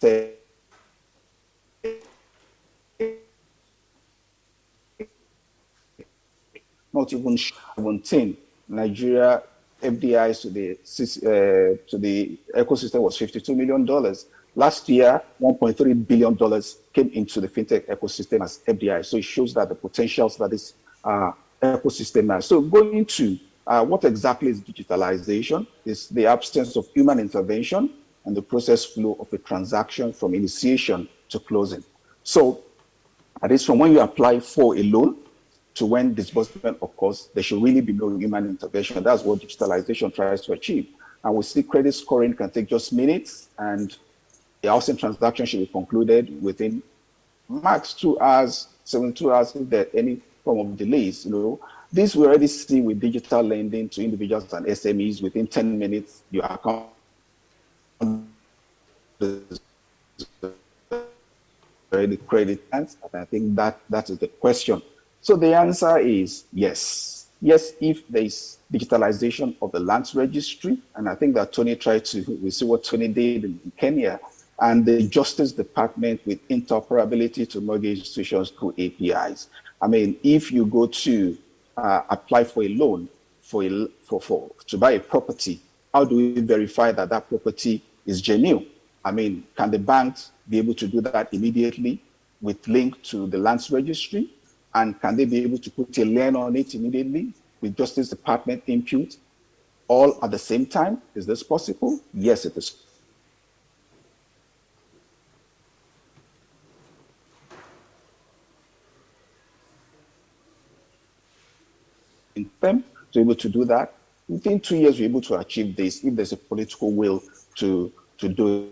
tech, not even 17. Nigeria FDIs to the ecosystem was $52 million. Last year, $1.3 billion came into the fintech ecosystem as FDI. So it shows that the potentials that this ecosystem has. So going to what exactly is digitalization? It's the absence of human intervention and the process flow of a transaction from initiation to closing. So that is from when you apply for a loan to when disbursement occurs, there should really be no human intervention. That's what digitalization tries to achieve. And we see credit scoring can take just minutes, and the housing transaction should be concluded within max 2 hours, 72 hours if there are any form of delays. This we already see with digital lending to individuals and SMEs. Within 10 minutes, your account is already credit. And I think that is the question. So the answer is yes. Yes, if there is digitalization of the lands registry, and I think that we see what Tony did in Kenya, and the Justice Department with interoperability to mortgage institutions through APIs. I mean, if you go to apply for a loan to buy a property, how do we verify that that property is genuine? I mean, can the banks be able to do that immediately with link to the lands registry? And can they be able to put a lien on it immediately with Justice Department input all at the same time? Is this possible? Yes, it is. In them to be able to do that, within 2 years, we're able to achieve this if there's a political will to do it.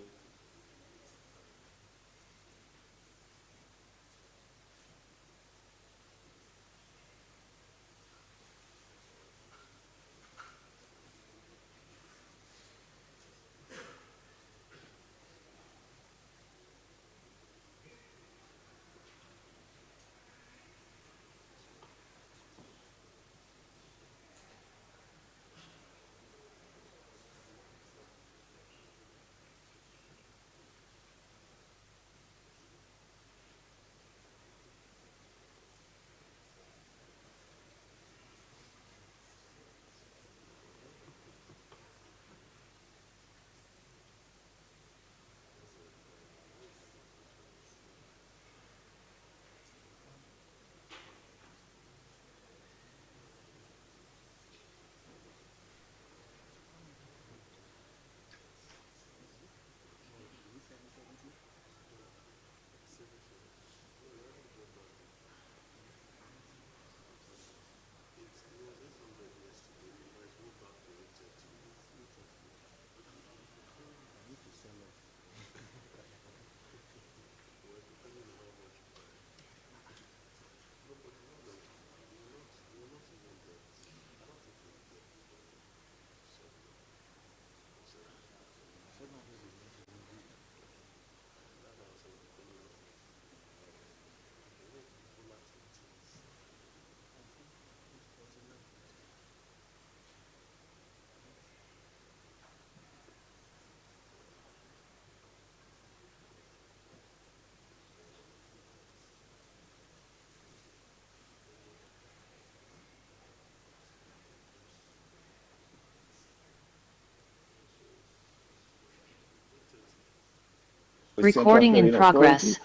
Recording in progress.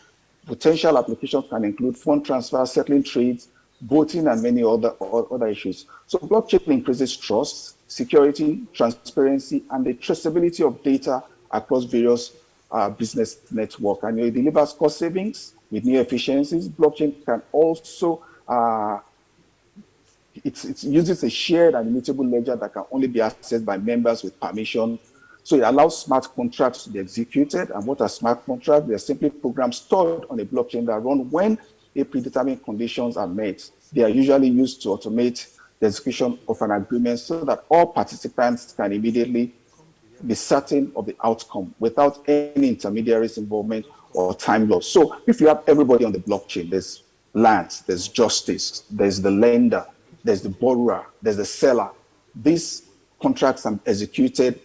Potential applications can include fund transfer, settling trades, voting, and many other issues. So blockchain increases trust, security, transparency, and the traceability of data across various business networks. And it delivers cost savings with new efficiencies. Blockchain can also it uses a shared and immutable ledger that can only be accessed by members with permission. So it allows smart contracts to be executed. And what are smart contracts? They are simply programs stored on a blockchain that run when a predetermined conditions are met. They are usually used to automate the execution of an agreement so that all participants can immediately be certain of the outcome without any intermediaries involvement or time loss. So if you have everybody on the blockchain, there's land, there's justice, there's the lender, there's the borrower, there's the seller. These contracts are executed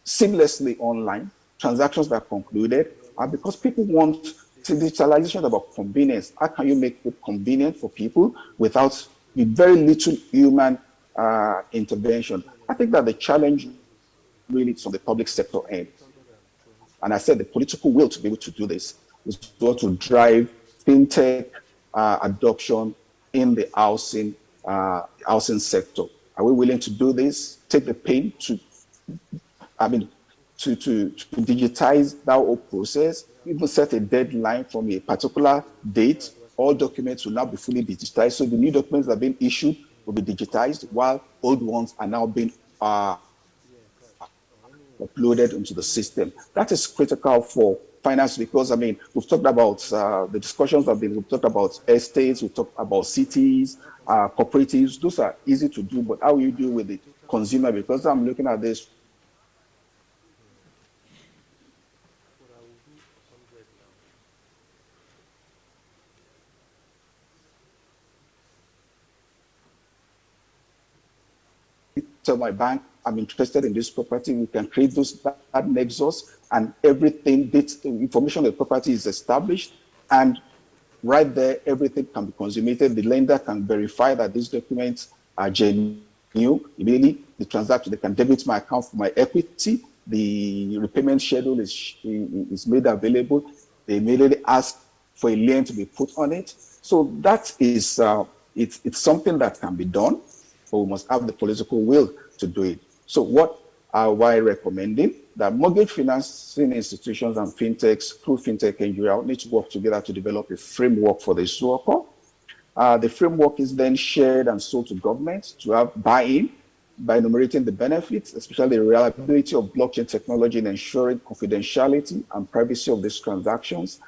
seamlessly online, transactions that are concluded, and because people want digitalization about convenience. How can you make it convenient for people with very little human intervention? I think that the challenge really is on the public sector end. And I said the political will to be able to do this is to drive fintech adoption in the housing sector. Are we willing to do this? Take the pain to digitize that whole process, even set a deadline from a particular date. All documents will now be fully digitized. So the new documents that are being issued will be digitized, while old ones are now being uploaded into the system. That is critical for finance because, we've talked about the discussions we've talked about estates, we've talked about cities, cooperatives. Those are easy to do, but how you deal with the consumer? Because I'm looking at this tell my bank, I'm interested in this property. We can create that nexus, and everything, information of the property is established, and right there, everything can be consummated. The lender can verify that these documents are genuine, immediately the transaction, they can debit my account for my equity, the repayment schedule is made available, they immediately ask for a lien to be put on it. So that is, it's something that can be done, but we must have the political will to do it. So what are we recommending? That mortgage financing institutions and fintechs through Fintech Nigeria need to work together to develop a framework for this to occur. The framework is then shared and sold to governments to have buy-in by enumerating the benefits, especially the reliability of blockchain technology in ensuring confidentiality and privacy of these transactions,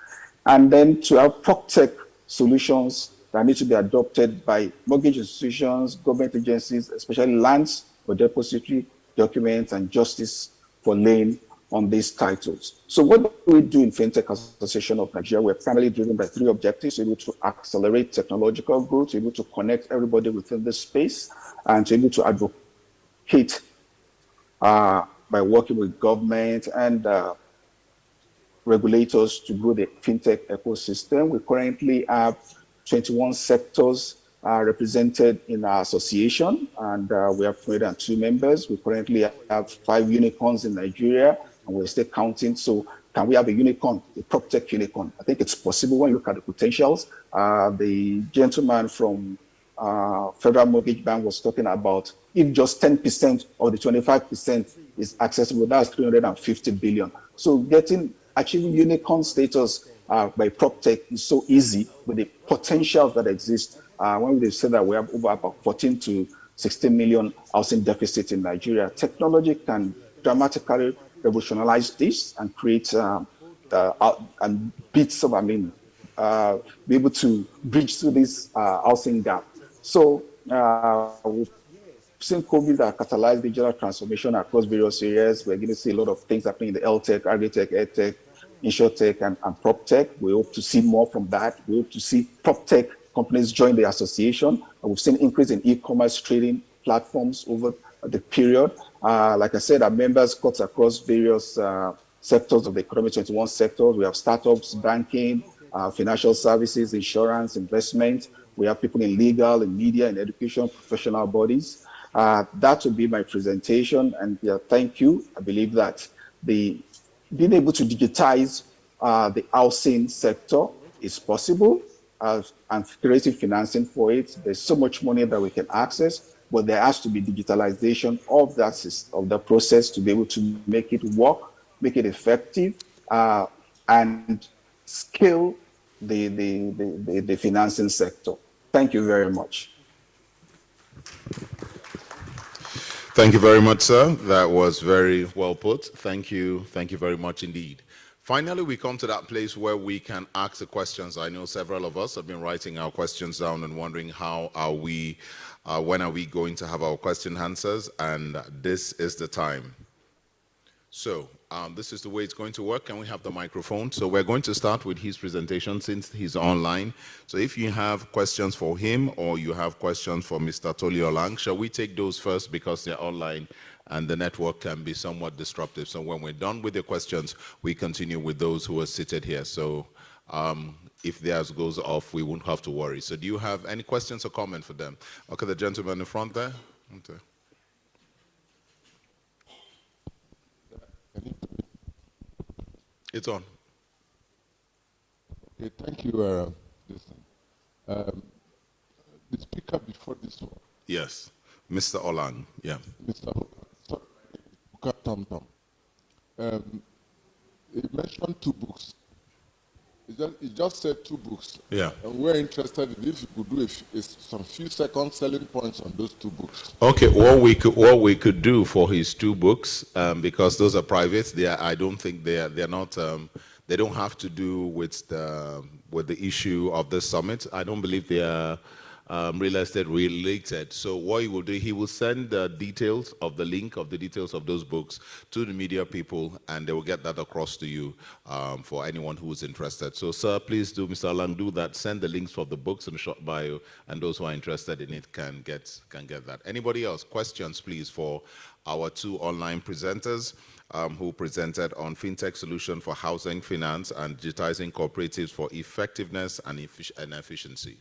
and then to have PropTech solutions that need to be adopted by mortgage institutions, government agencies, especially lands for depository documents and justice for lien on these titles. So what do we do in Fintech Association of Nigeria? We're primarily driven by 3 objectives: able to accelerate technological growth, able to connect everybody within this space, and to able to advocate by working with government and regulators to grow the fintech ecosystem. We currently have 21 sectors represented in our association, and we have 202 members. We currently have 5 unicorns in Nigeria, and we're still counting. So can we have a unicorn, a PropTech unicorn? I think it's possible when you look at the potentials. The gentleman from Federal Mortgage Bank was talking about if just 10% of the 25% is accessible, that's 350 billion. So achieving unicorn status by PropTech is so easy with the potentials that exist. When we say that we have over about 14 to 16 million housing deficit in Nigeria, technology can dramatically revolutionize this and create and beat some, be able to bridge through this housing gap. So we've seen COVID that catalyzed digital transformation across various areas. We're going to see a lot of things happening in the health tech, agri-tech, edtech, insurtech, and PropTech. We hope to see more from that. We hope to see PropTech companies join the association. And we've seen increase in e-commerce trading platforms over the period. Like I said, our members cut across various sectors of the economy, 21 sectors. We have startups, banking, financial services, insurance, investment. We have people in legal, in media, in education, professional bodies. That will be my presentation. And thank you. I believe that being able to digitize the housing sector is possible, and creative financing for it. There's so much money that we can access, but there has to be digitalization of that process to be able to make it work, make it effective, and scale the financing sector. Thank you very much. Thank you very much, sir. That was very well put. Thank you very much indeed. Finally, we come to that place where we can ask the questions. I know several of us have been writing our questions down and wondering when are we going to have our question answers, and this is the time. So this is the way it's going to work. Can we have the microphone? So we're going to start with his presentation since he's online. So if you have questions for him or you have questions for Mr. Toliolang, shall we take those first because they're online and the network can be somewhat disruptive. So when we're done with the questions, we continue with those who are seated here. So if theirs goes off, we won't have to worry. So do you have any questions or comments for them? Okay, the gentleman in the front there. Okay. It's on. Okay, thank you. The speaker before this one. Yes, Mr. Olang. Yeah. Mr. Tom. He mentioned 2 books. He just said 2 books. Yeah. And we're interested in if you could do some few second selling points on those 2 books. Okay, what we could do for his 2 books, because those are private, I don't think they're not. They don't have to do with the issue of the summit. I don't believe they are real estate related. So what he will do, he will send the details of the link of the details of those books to the media people, and they will get that across to you for anyone who is interested. So sir, please do, Mr. Alang, do that. Send the links for the books and short bio, and those who are interested in it can get that. Anybody else? Questions, please, for our 2 online presenters who presented on FinTech solution for housing finance and digitizing cooperatives for effectiveness and efficiency.